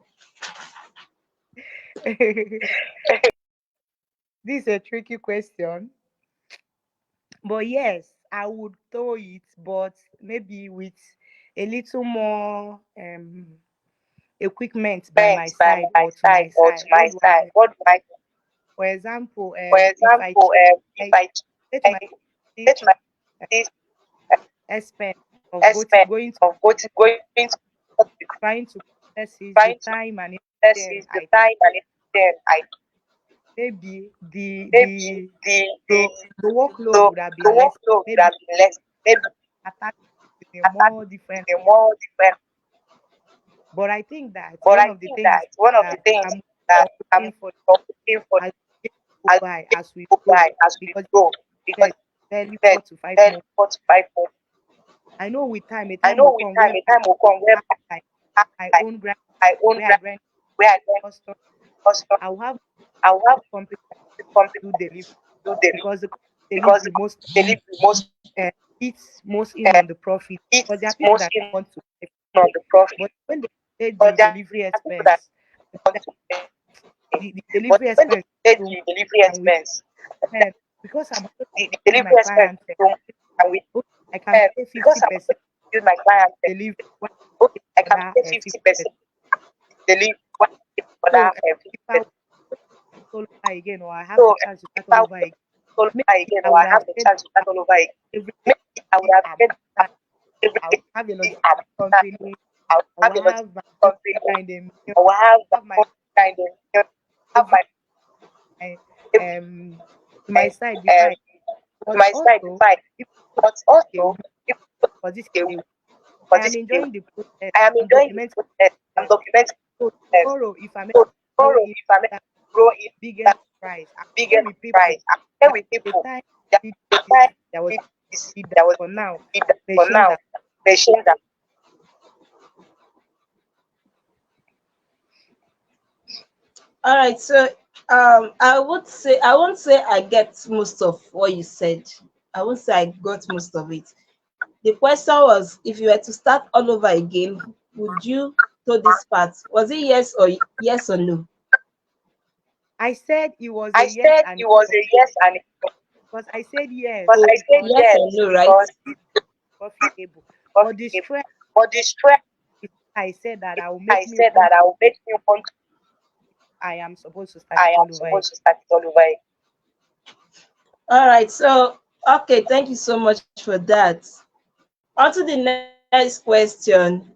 This is a tricky question. But yes, I would throw it, but maybe with a little more equipment by my side or to my side. What do I mean? For example, if I take my this uh, expense of going to trying to process it, the time and everything, I maybe the workload would have been less. Maybe attack in a more different. But I think that one of the things that I'm looking for as we go by, as we go, because you said barely 4 to 5 months. I know with time, a time will come whereby I have my own brand where I brand custom. I will have a company that do delivery, because the delivery most eats most in on the profit. Because there are people that want to buy, but when they say the delivery expense, the delivery expense is so much, and and because I'm also giving my client, okay, I can pay 50% delivery while I pay for that 50%. So if I want to start all over again, or I have the chance to start all over again, maybe I would have said everything at the start. I will have a logistic company. I will have my own kind of meal. Have my every my, um to my side before I, but also if a week, because this is a week, I am enjoying the process. I'm documenting the process. So tomorrow, if I'm able to grow in that biggest price, I'm sharing with people that the time I did this, there was feedback. For now, machines are All right, so I won't say I get most of what you said. I won't say I got most of it. The question was, if you were to start all over again, would you do this part? Was it yes or no? I said it was a yes and no, because I said yes So because yes or no, right? it's profitable. But the stress is I said that I will make me want to, I am supposed to start it all over again. All right, so okay, thank you so much for that. On to the next question.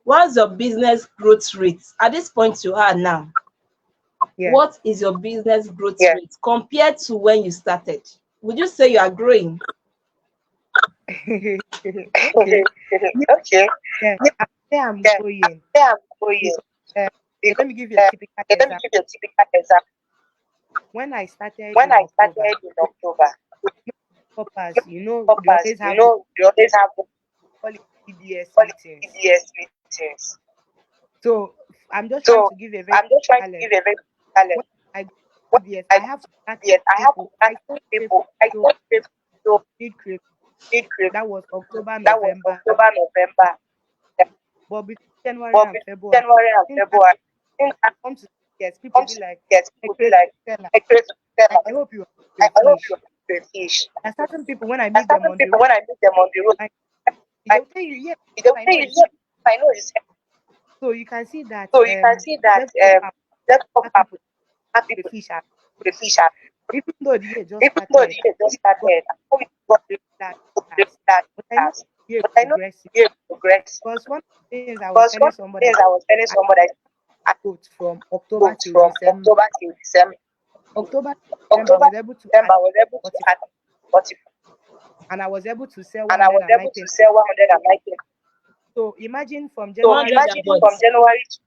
What's your business growth rate at this point you are now? What Yeah. is your business growth rate compared to when you started? Would you say you are growing? Okay. Yeah, yeah. I say I'm growing because let me give you a typical example. When I started in October, poppers, they always have what we call it CDS meetings. So I'm just trying to give a very typical example. When I go to CDS, I have to start people. I don't pay for so need create. That was October, November. But between January and February, since I come to CDS, people be like, "Hey, crayfish seller, I hope you are a fish." There are certain people when I meet them on the road, I they'll tell you, yeah, they'll no, I tell know you, it's. yeah, I know it's. So you can see that So you can see that let's go farm, let's go that farm, people have the people fish are, to the fish are, even though the year just even though the started, year just got started, how we got that to class. that But I know class. the year But I know progressing. the year progress. Because one of the things I was Because telling one of somebody, the things I was telling I somebody, I wrote from October wrote till from December. October till December. October to December, I October was to able to December, add I was able to 40, add 40, and I was able to sell and I was able 109 to pence. sell 190. So imagine from So January to imagine 100 and from what? January to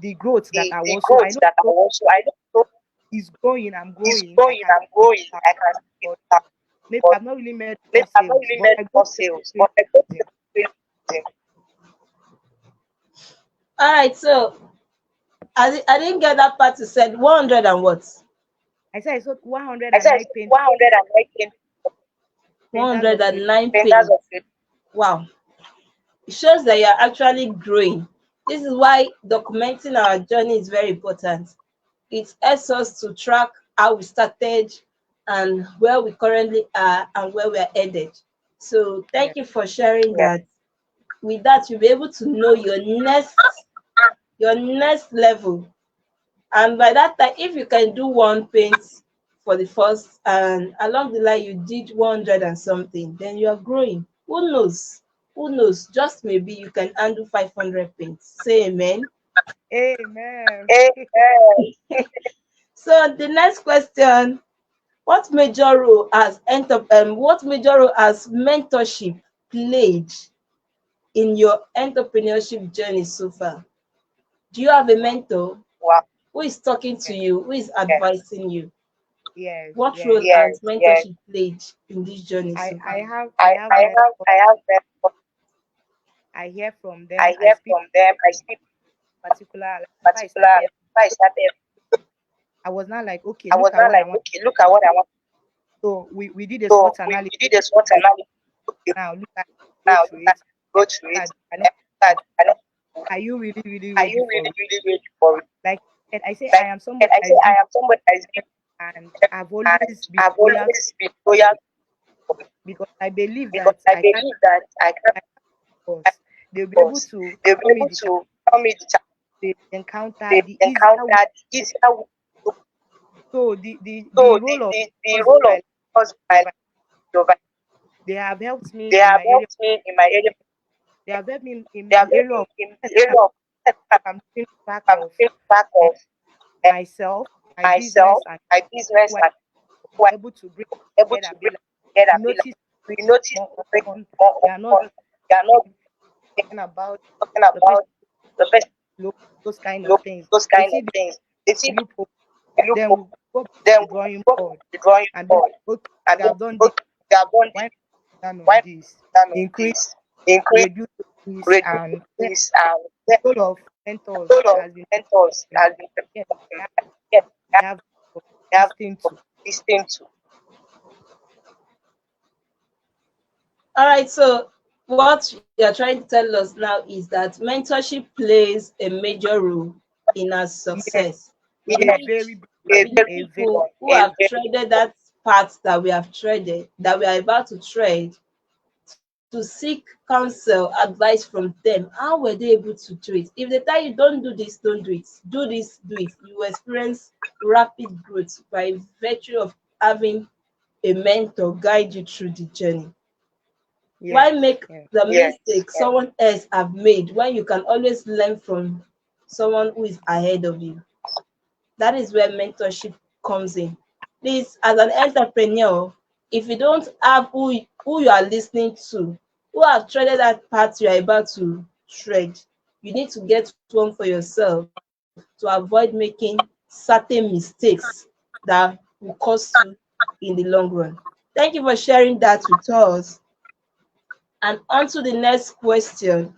the growth that I the was. So I growth know that I so was. So I know is growing. I'm is growing. I growing. can I'm see it, growing. I can see it. but maybe But I've not really made more maybe I've not sales. really But made I go more to sales, the but I go to season. the All right, so I didn't get that part. You said 100 and what? I said I sold I said I 109 said paint 190 painters of faith. 109 painters paint. of it. Wow. It shows that you're actually growing. This is why documenting our journey is very important. It helps us to track how we started and where we currently are and where we are headed. So Yeah. thank you for sharing that. With that, you'll be able to know your next level. And by that time, if you can do one paint for the first and along the line you did 100 and something, then you are growing. Who knows? Who knows? Just maybe you can handle 500 paints. Say amen. Amen. Amen. So the next question, what major role has mentorship played in your entrepreneurship journey so far? Do you have a mentor Wow. who is talking to Yes, you, who is advising you? yes, What role yes. has Yes. Yes. mentorship played in this journey so I far? have I I have I men. have I have them. I hear from I them. I hear speak from them. I speak particular. Like before I particular. started, I started. I was not like, okay, I look was at not what I like, want. okay, look at what I want. So we did a So SWOT analysis. we did a SWOT Okay, analysis. Okay, now look at go now through look at it. go And through look it. at I know And look at, I know, are you really really are ready you for really it? really ready for it? Like I say I Like, am and somebody I that say is I deep am somebody that is given, and I've and always been I've loyal always been loyal because I believe because that I I can't believe that I can cause they'll be able boss. to They'll be tell me able the challenge to tell me the challenge they encounter, they've the easier way. encountered, the easier way. So the So role of the husband, role of husband, they have helped me they in have my area. helped me in my area. They have helped me They in have the helped area me of in the area of I'm keeping track I'm of keeping track eh, of eh, myself, my business, myself, and my business, who I'm and who I'm able to bring able together to and be bring like, together you and be like, notice we notice more to bring on, more they are not on. They are not talking about talking the person about the best, look, those kind of look, things. those They kind see of the things. They see loophole, the then loophole, we go back then to we drawing go board to the drawing and be like, board okay, and they be have done this. okay, they have done Why this. not done on Why this? done on Increase, this? Increase, reduce this, reduce and then this, and the role of mentors role of has been mentors has been yes, I have, yes, I have they have this thing to to listen to. All right, so what you're trying to tell us now is that mentorship plays a major role in our yes, success. We a Yes, need very big a one, we need very a big very people one, who a have very treaded that path that we have treaded, that we are about to tread, to seek counsel, advice from them. How were they able to do it? If they tell you, don't do this, don't do it, do this, do it, you will experience rapid growth by virtue of having a mentor guide you through the journey. Why yes, make yes, the yes, mistake yes. someone else have made when you can always learn from someone who is ahead of you? That is where mentorship comes in. Please, as an entrepreneur, if you don't have who you are listening to, who have treaded that path you are about to tread, you need to get one for yourself to avoid making certain mistakes that will cost you in the long run. Thank you for sharing that with us. And on to the next question.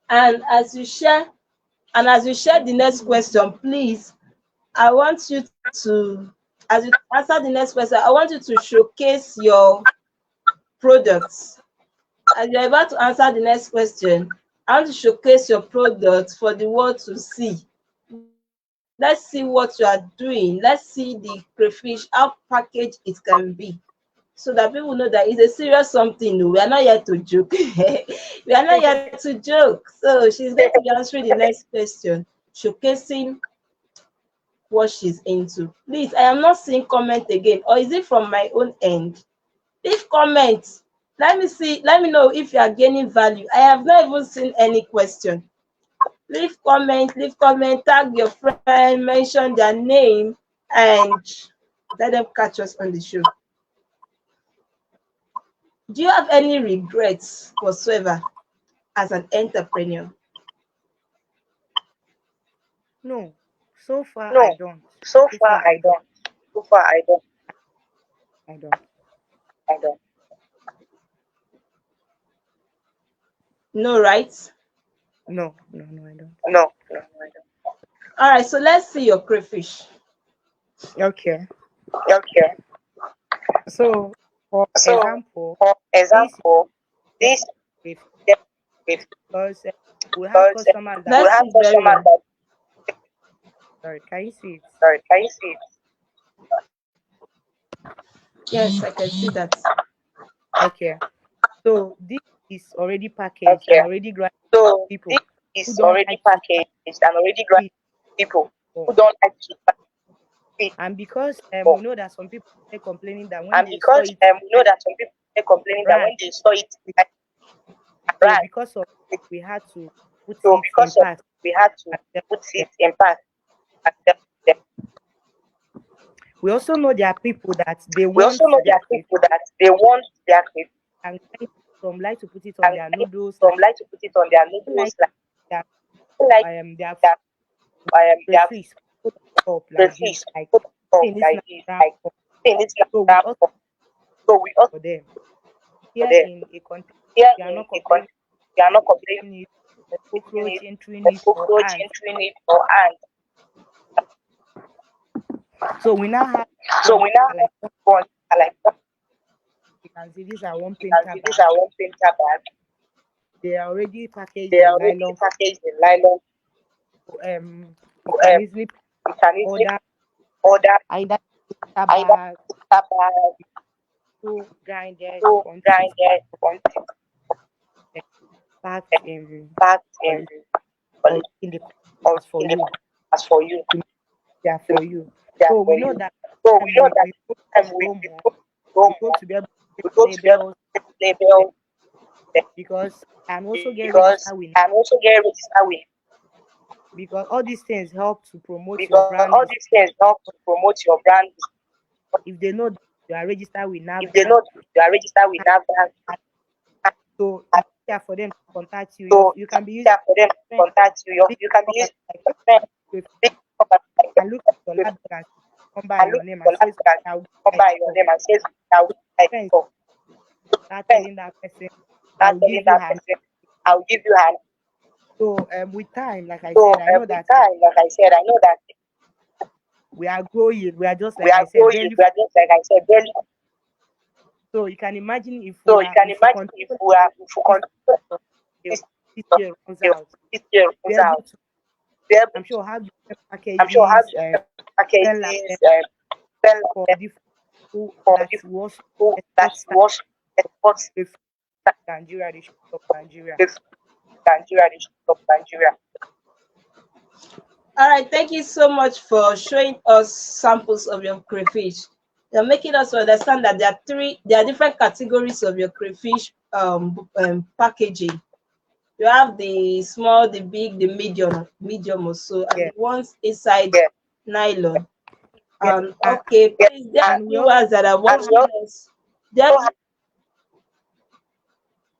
And as you share the next question, please, I want you to, as you answer the next question, I want you to showcase your products. As you're about to answer the next question, I want to showcase your product for the world to see. Let's see what you are doing. Let's see the crayfish, how packaged it can be. so that people know that it's a serious something. We are not here to joke. We are not here to joke. So she's going to be answering the next question, showcasing what she's into. Please, I am not seeing comment again, or is it from my own end? Leave comment. Let me see. Let me know if you are gaining value. I have not even seen any question. Leave comment. Leave comment. Tag your friend. Mention their name, and let them catch us on the show. Do you have any regrets whatsoever as an entrepreneur? No, so far I No, don't. so So far far I I don't. don't. So far I don't. I don't. I don't. No, right? No, no, no, I don't. No, no, I don't. All right, so let's see your crayfish. Okay. Okay. So, for So, example, for this is example, just this with with because we have because customers that we Let's have see very customers well. that sorry, can you see it? sorry, can you see it? Yes, I can see that. Okay. So this is already packaged and Okay. already grabbed So people this who is don't already like to packaged and already grabbed feed people for. who don't like to feed And because for. we know that some people are complaining that when And they saw because it we know that some people are complaining that brand, when they saw it so brand, because of we had to put so it in because of parts we had to and sell put them. it in pack and sell them. We also know there are people that they We want also know there their are crayfish people that they want their crayfish and some like to put it on and their noodles, some like to put it on their like noodles, their like their their their crayfish put up like crayfish this, like put up saying it's like not this, brown. like saying it's So we not also that. So we also for them for here them in a container. here We are in not a complaining we are not complaining it, the cockroach it, entering the it or cockroach ants. entering it or ants. So we now have So one we now have like one like you can see these are one you can painter see these bag. are one painter bag. They are already packaged They are in already nylon. packaged in nylon. You can Um, easily you can easily order order either painter either bag bag to grinded to quantity grinded quantity eh, packed in packed in or in the or containers for in the you. as for you. They are for you. They are So we for know you. that So we time know that we hope time to grow more. we go We hope to be able to we create go to get labels labels because and also get because registered with and also get registered with because all these things help to promote your because brand. all these things help to promote your brand. If they know that you are registered with If they NAFDAC, know you are registered with NAFDAC, so it's easier for them to contact you. so You it's can be using easier for them to friends, contact you. big You can be companies using like your friend, with big company like and look at your with lab and come by and your look name for and says, NAFDAC, I'll come like by your for name and says, I will like friends for start friends, telling that person, start I'll telling give you that her. person, I will give you hand. So with time, like I So said, I know with that time, like I said, I know that we are growing. We are just we like are I said, growing. barely. We are just like I said, barely. So you can imagine So you can if we imagine if continue we are if we this continue till this this year runs out, this year be runs able out, to be able I'm to, sure have different I'm sure how packages and different packages sell them sell for them different people for that people was that export stuff was export with Nigeria, they ship of Nigeria. with Nigeria, the ship of Nigeria. All right, thank you so much for showing us samples of your crayfish. You're making us understand that there are different categories of your crayfish packaging. You have the small, the big, the medium or so, and Yeah. the ones inside Yeah. nylon. Yeah. Okay, please, there are And we viewers that are And watching us. There,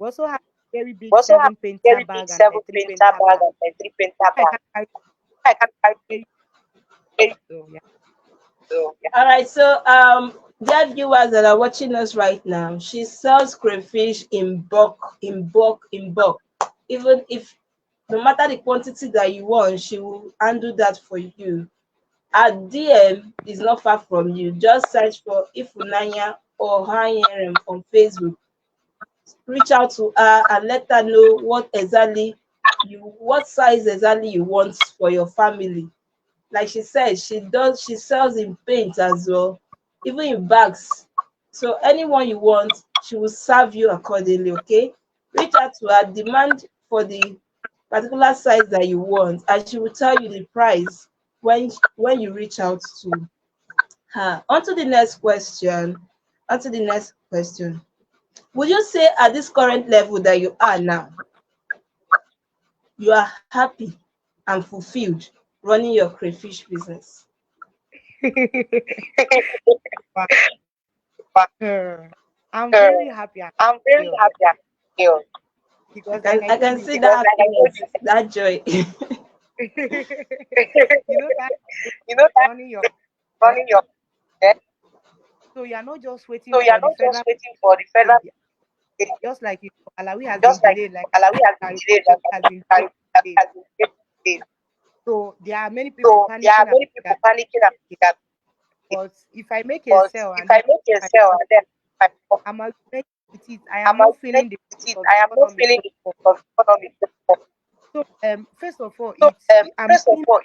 also have very we big also have 7 painter very big bag and seven a 3 painter painter bag bag. and a three painter I bag. can't carry I can carry very it. so yeah. So yeah. all right, so there are viewers that are watching us right now. She sells crayfish in bulk, in bulk, in bulk. Even if no matter the quantity that you want, she will handle that for you. Her DM is not far from you. Just search for Ifunanya Ohanyere on Facebook. Reach out to her and let her know what size exactly you want for your family. Like she said, she sells in paint as well, even in bags. So anyone you want, she will serve you accordingly, okay? Reach out to her, demand for the particular size that you want, and she will tell you the price when you reach out to her. On to the next question. On to the next question. Would you say at this current level that you are now, you are happy and fulfilled running your crayfish business? But, But, I'm uh, very happy and I'm very secure happy and secure because, I like can I I told can you, see because, that like I told happiness, you, that joy. you know that you know that running your business, running your business, so you are not just waiting so you are for the not just federal waiting for the federal aid. aid, Just like Alawi has been just like delayed, like Alawi has been delayed, like has been Alawi delayed. has been delayed. So there are many people So there panicking are about many people that. panicking about that. But if I make a But sale if and I then make a I sale profit, and then I profit, I'm arguing with it. I I'm am not feeling the with it, of I am the not economy feeling so the much. of economy. So first of all, So I'm first of seeing all,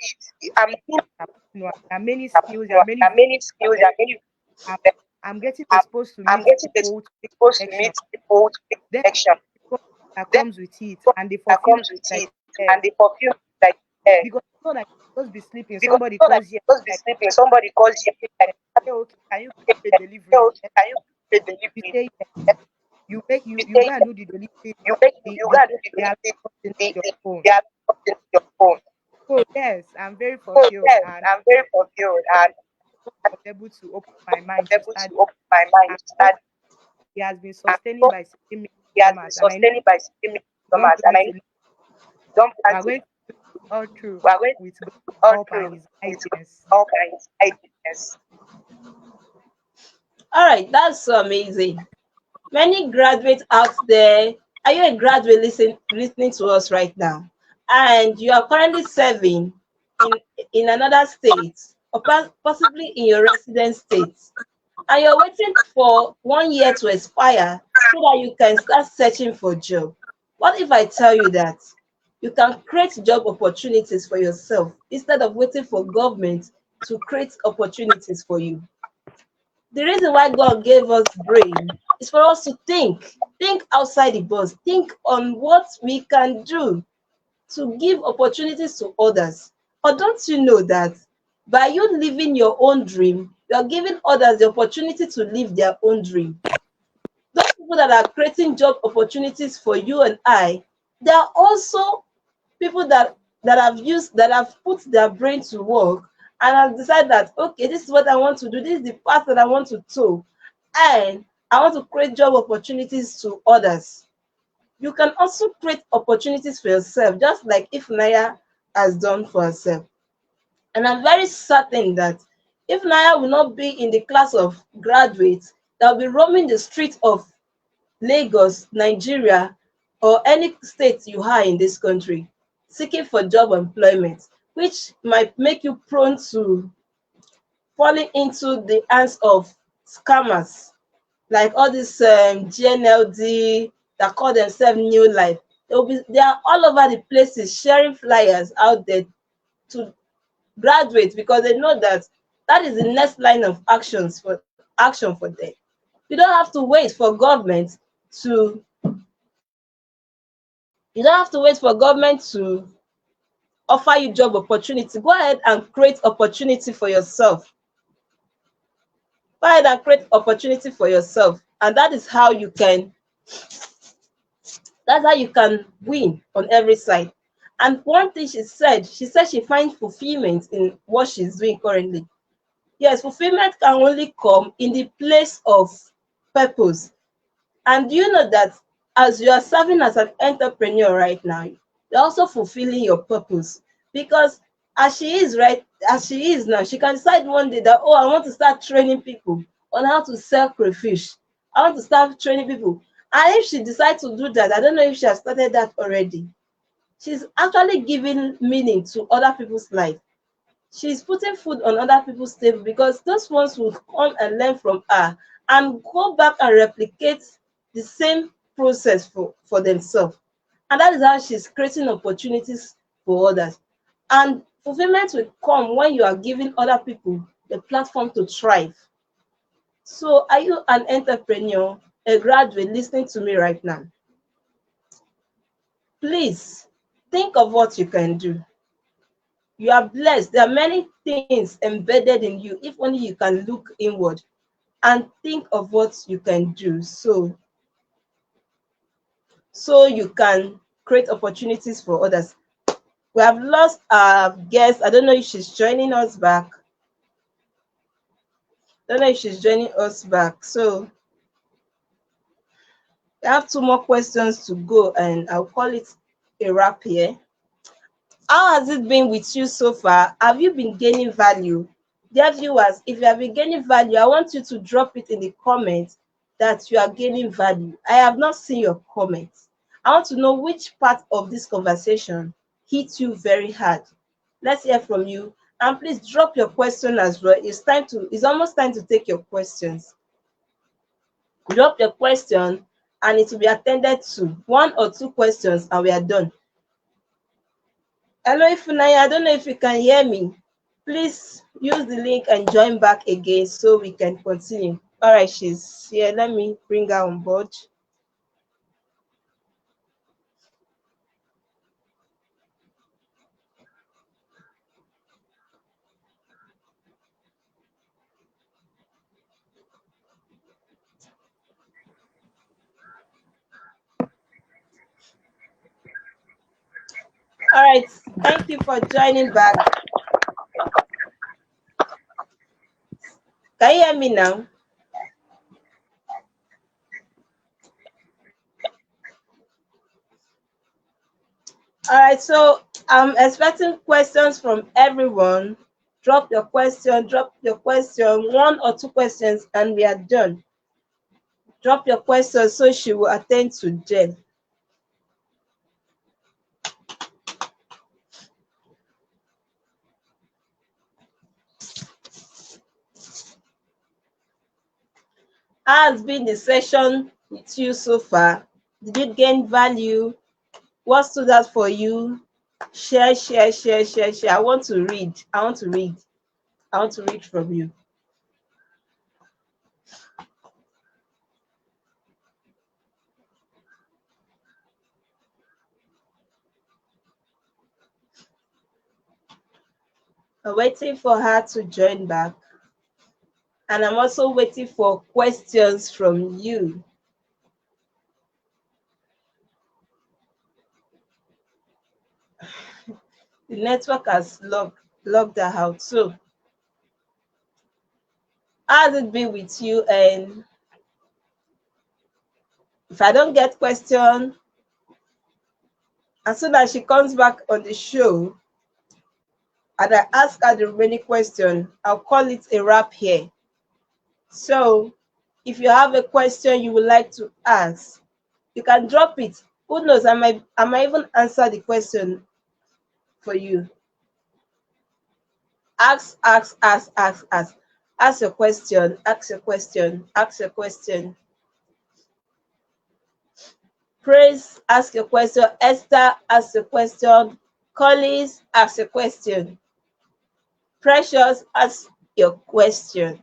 I'm seeing that, there are many that skills, there are there many are many skills, there are many I'm, that I'm getting I'm, exposed to I'm meet getting people to take exposed to connection. meet people to take Then connection. because that Then comes with it and they that fulfill comes with like it eh, and they perfume like air. because it's not like you just be sleeping, Because somebody it's not like calls you you just be like sleeping, somebody calls you like, say, okay, can you "Hey, get a delivery? okay, can you pay You delivery?" say yes. You You say go and yes. do the delivery. You gotta do They are the in they, your they, phone. they are something in your phone. So yes, I'm very So fulfilled yes, and I'm very fulfilled and I was able to open my I'm mind to able study. to open my mind And to God, study. He has been And sustaining God, by sending me He has been customers. And I know sustaining by sending we don't customers, and plan I to leave. don't We plan are to. going to do it all through We are going with God's all help and through His with guidance. all kinds of ideas. All right, that's so amazing. Many graduates out there, are you a graduate listening to us right now? And you are currently serving in, in another state, or possibly in your resident state, and you're waiting for 1 year to expire so that you can start searching for job. What if I tell you that you can create job opportunities for yourself instead of waiting for government to create opportunities for you? The reason why God gave us brain is for us to think outside the box, think on what we can do to give opportunities to others. Or don't you know that by you living your own dream, you're giving others the opportunity to live their own dream? Those people that are creating job opportunities for you and I, they are also people that have put their brain to work and have decided that, okay, this is what I want to do, this is the path that I want to tow, and I want to create job opportunities to others. You can also create opportunities for yourself, just like Ifunanya has done for herself. And I'm very certain that Ifunanya will not be in the class of graduates that will be roaming the streets of Lagos, Nigeria, or any state you are in this country, seeking for job employment, which might make you prone to falling into the hands of scammers, like all this GNLD that call themselves New Life. They are all over the places sharing flyers out there to graduates because they know that that is the next line of action for them. You don't have to wait for government to You don't have to wait for government to offer you job opportunity. Go ahead and create opportunity for yourself. Go ahead and create opportunity for yourself. And that's how you can win on every side. And one thing she said she finds fulfillment in what she's doing currently. Yes, fulfillment can only come in the place of purpose. And you know that as you are serving as an entrepreneur right now, you're also fulfilling your purpose. Because as she is now, she can decide one day that, oh, I want to start training people on how to sell crayfish. I want to start training people. And if she decides to do that, I don't know if she has started that already. She's actually giving meaning to other people's life. She's putting food on other people's table because those ones will come and learn from her and go back and replicate the same process for themselves. And that is how she's creating opportunities for others. And fulfillment will come when you are giving other people the platform to thrive. So are you an entrepreneur, a graduate listening to me right now? Please think of what you can do. You are blessed. There are many things embedded in you. If only you can look inward and think of what you can do. So you can create opportunities for others. We have lost our guest. I don't know if she's joining us back. So I have two more questions to go, and I'll call it a wrap here. How has it been with you so far? Have you been gaining value? Dear viewers, if you have been gaining value, I want you to drop it in the comments that you are gaining value. I have not seen your comments. I want to know which part of this conversation hit you very hard. Let's hear from you. And please drop your question as well. It's almost time to take your questions. Drop your question and it will be attended to. One or two questions and we are done. Hello, Ifunanya. I don't know if you can hear me. Please use the link and join back again so we can continue. All right, she's here. Let me bring her on board. All right, thank you for joining back. Can you hear me now? All right, so I'm expecting questions from everyone. Drop your question, one or two questions, and we are done. Drop your question so she will attend to Jen. How has been the session with you so far? Did you gain value? What stood out for you? Share. I want to read. I want to read from you. I'm waiting for her to join back. And I'm also waiting for questions from you. The network has logged her out. So how has it been with you? And if I don't get question, as soon as she comes back on the show and I ask her the remaining question, I'll call it a wrap here. So if you have a question you would like to ask, you can drop it. Who knows, I might even answer the question for you. Ask your question. Praise, ask your question. Esther, ask your question. Collins, ask your question. Precious, ask your question.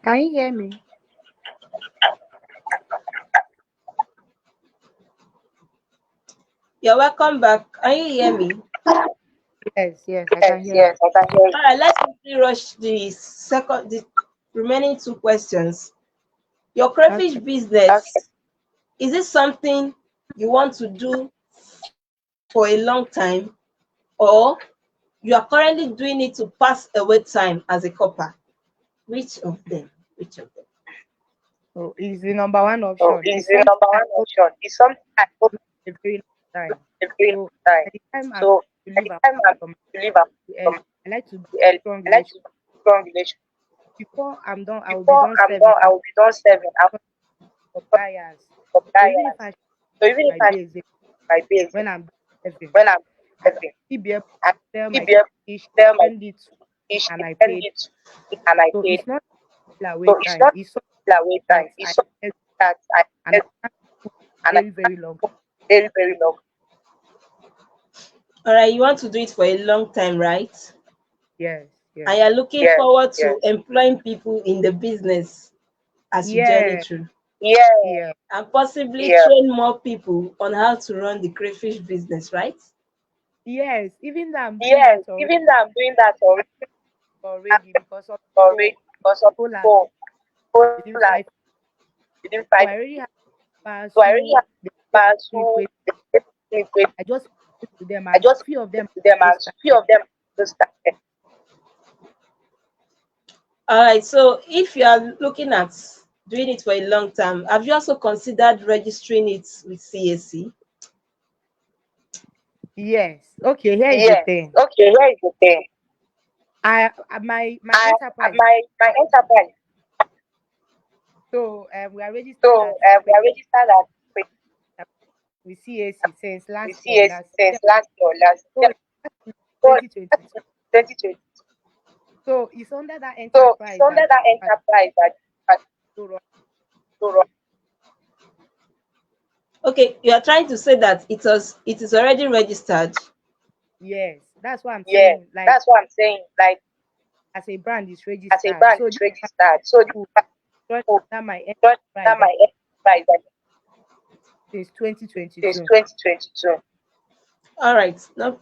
Can you hear me? You're welcome back. Can you hear me? Yes, I can hear Yes, I can hear you. All right, let's quickly rush the remaining two questions. Your you. crayfish Okay. business, is it something you want to do for a long time, or you are currently doing it to pass away time as a copper? Which of them? So it's the number one So option. it's It's the something number I one hope option. It's something I hope a very long time. to feel So time. by the time I So by believe the I'm time I from believe I'm the from early, I like to build the early, strong I like to relationship. build strong relationship. Before I'm done, I will be Before done I'm serving done, I will be done serving. I will suppliers. be So even if suppliers. I So ship even if my I basic my bills when I'm serving, when I'm I serving, still be able to I sell still my be able fish, to tell my send it, fish and I send paid. it and I So paid. it's not a So wait it's time. not It's something wait time that is I something that I and I had can't do and I very, very long. took very, very long. All right, you want to do it for a long time, right? Yes, And yes, you're looking Yes, forward to yes. employing people in the business as you journey yeah, through, Yeah, yeah, and possibly yeah. train more people on how to run the crayfish business, right? yes. Even though I'm doing Yes, that already, even though I'm doing that because some already people because some people are people who within like 5. within So five I already years. have members So I already who have they take members me who quick. they take me with. I just speak to them, I and just few of speak them to them just and few started. of them just started. All right, so if you are looking at doing it for a long time, have you also considered registering it with CAC? Yes. Okay. Here is the Yes. thing. Okay, here is the thing. My I enterprise. my enterprise. So we are So registered at we are registered with CAC since with last year, CAC last since September. last year, last So year. it's actually So 2022. 2020. So it's under that So it's enterprise under that that I enterprise that I to run. to run. Okay, you are trying to say that it is already registered. Yes, that's what I'm Yes, saying. Like that's what I'm saying. Like as a brand is as a registered. brand So is this registered. So this will one run will under my run enterprise under that my enterprise that since since 2022. 2022. All right, no,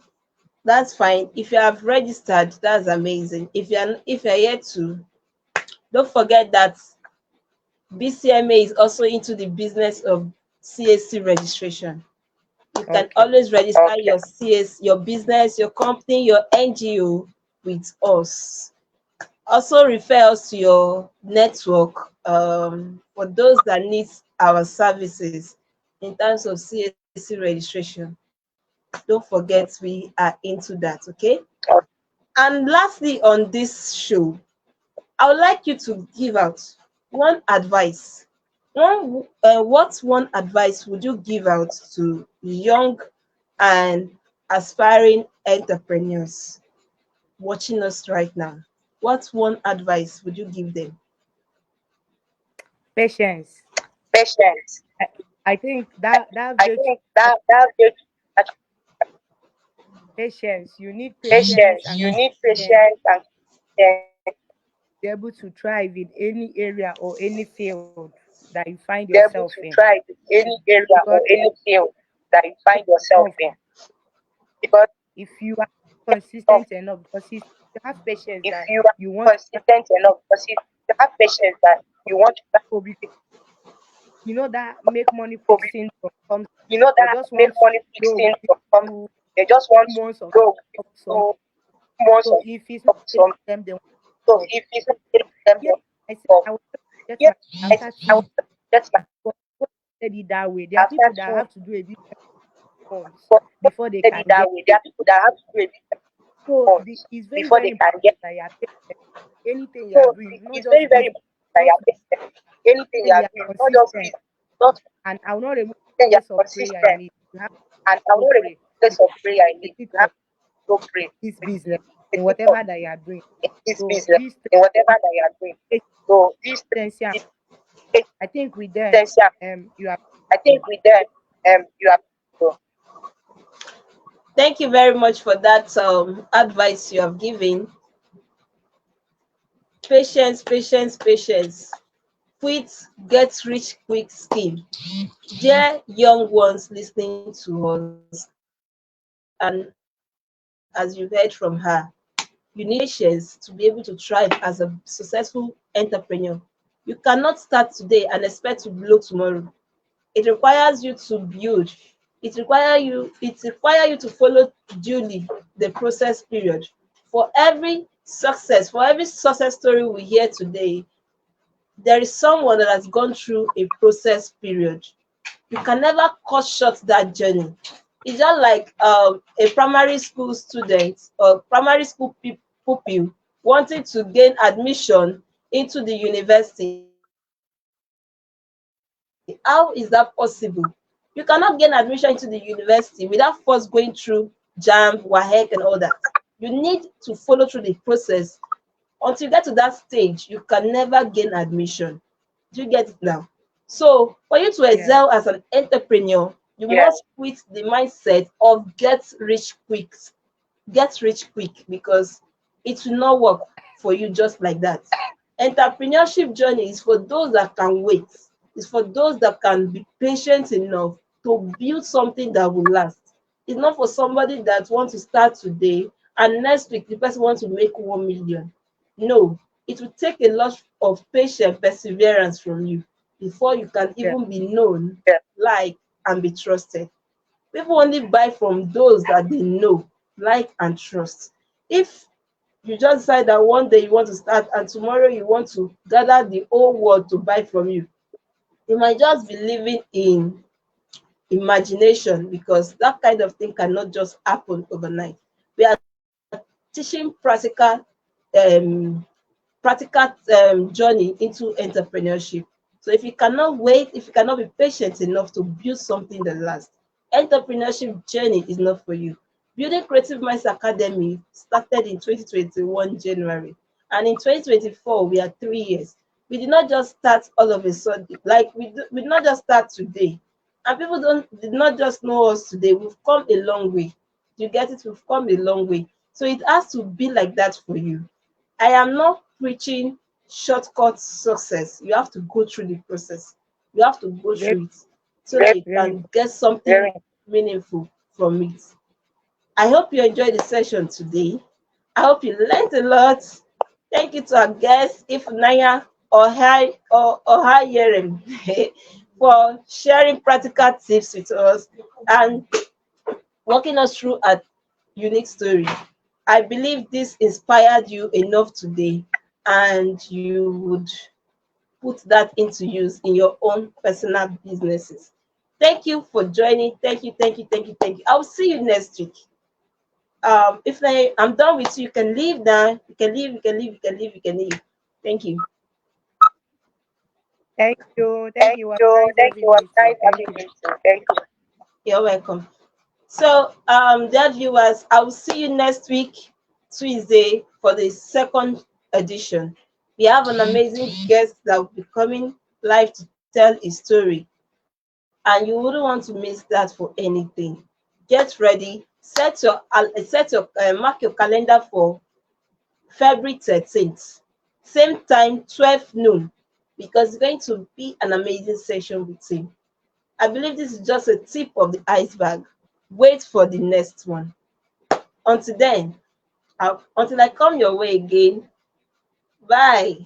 that's fine. If you have registered, that's amazing. If you're yet to, don't forget that BCMA is also into the business of CAC registration. You can Okay. always register your CAC, your business, your company, your NGO with us. Also refer us to your network for those that need our services in terms of CAC registration. Don't forget we are into that, okay? And lastly, on this show, I would like you to give out one advice. What one advice would you give out to young and aspiring entrepreneurs watching us right now? What one advice would you give them? Patience. Patience. I, I think that I virtue think that patience. You need patience patience. and You need then patience and then be able to thrive in any area or any field that you find be able yourself to in. try in any area Because or any field that you find yourself of in. Because if you are of consistent enough, because you have patience if that you you are want to try consistent enough, because if you have patience that you want to to be, you know that make money to quick be, syndrome comes. you know They that just make want to money grow fixing within from something. 2 They just want to months of grow some. to months So if it's not of getting some. them, they want So to stop. if it's not getting them Yeah, I said of I was able to get yeah, my I said after I 2 will get my but when I said it that way. There are after people that two have to do a bit months but before they get can it that get. way. There are people that have to do it So months it's very, before very they important can get. that you are patient. Anything you are So doing, not it's very, just very busy. important that you Just are patient. Anything you then you are are doing, not just consistent. busy, not And I will not remove then you the place are of prayer in consistent. it. You have And to I go will remove pray the in place of prayer in the it. seat You of have to go pray this business, the in sake of whatever that you are doing. this So business this in whatever that you are doing. So this tendency, this I think with them, potential, you are I think with them, you have to. Thank you very much for that advice you have given. Patience, patience, patience. Quit, get rich quick scheme. Dear young ones listening to us, and as you heard from her, you need patience to be able to thrive as a successful entrepreneur. You cannot start today and expect to blow tomorrow. It requires you to build. It require you to follow duly the process period. For every success story we hear today, there is someone that has gone through a process period. You can never cut short that journey. It's just like a primary school student or primary school pupil wanting to gain admission into the university. How is that possible? You cannot gain admission into the university without first going through JAMB, WAHEC, and all that. You need to follow through the process. Until you get to that stage, you can never gain admission. Do you get it now? So for you to Yeah. excel as an entrepreneur, you must quit the mindset of get rich quick, because it will not work for you just like that. Entrepreneurship journey is for those that can wait. It's for those that can be patient enough to build something that will last. It's not for somebody that wants to start today and next week the person wants to make 1 million. No, it will take a lot of patience, perseverance from you before you can Yeah. even be known, like, and be trusted. People only buy from those that they know, like, and trust. If you just decide that one day you want to start and tomorrow you want to gather the whole world to buy from you might just be living in imagination, because that kind of thing cannot just happen overnight. We are teaching um, practical journey into entrepreneurship. So if you cannot wait, if you cannot be patient enough to build something that lasts, entrepreneurship journey is not for you. Building Creative Minds Academy started in 2021 January, and in 2024 we are 3 years. We did not just start all of a sudden, like we did not just start today, and people don't did not just know us today. We've come a long way. You get it? We've come a long way. So it has to be like that for you. I am not preaching shortcut success. You have to go through the process. You have to go Very, through it so that you very can important. get something meaningful from it. I hope you enjoyed the session today. I hope you learned a lot. Thank you to our guest, Ifunanya Ohanyere, for sharing practical tips with us and walking us through a unique story. I believe this inspired you enough today, and you would put that into use in your own personal businesses. Thank you for joining. Thank you, thank you, thank you, thank you. I'll see you next week. If I'm done with you, you can leave now. You can leave, you can leave, you can leave, you can leave. Thank you. Thank you. Thank Thank you. It was you. nice Thank you. having It was you too. nice Thank having you. you too. Thank you. You're welcome. So, dear viewers, I will see you next week, Tuesday, for the second edition. We have an amazing guest that will be coming live to tell his story, and you wouldn't want to miss that for anything. Get ready, mark your calendar for February 13th, same time, 12 noon, because it's going to be an amazing session with him. I believe this is just a tip of the iceberg. Wait for the next one. Until then, until I come your way again, bye.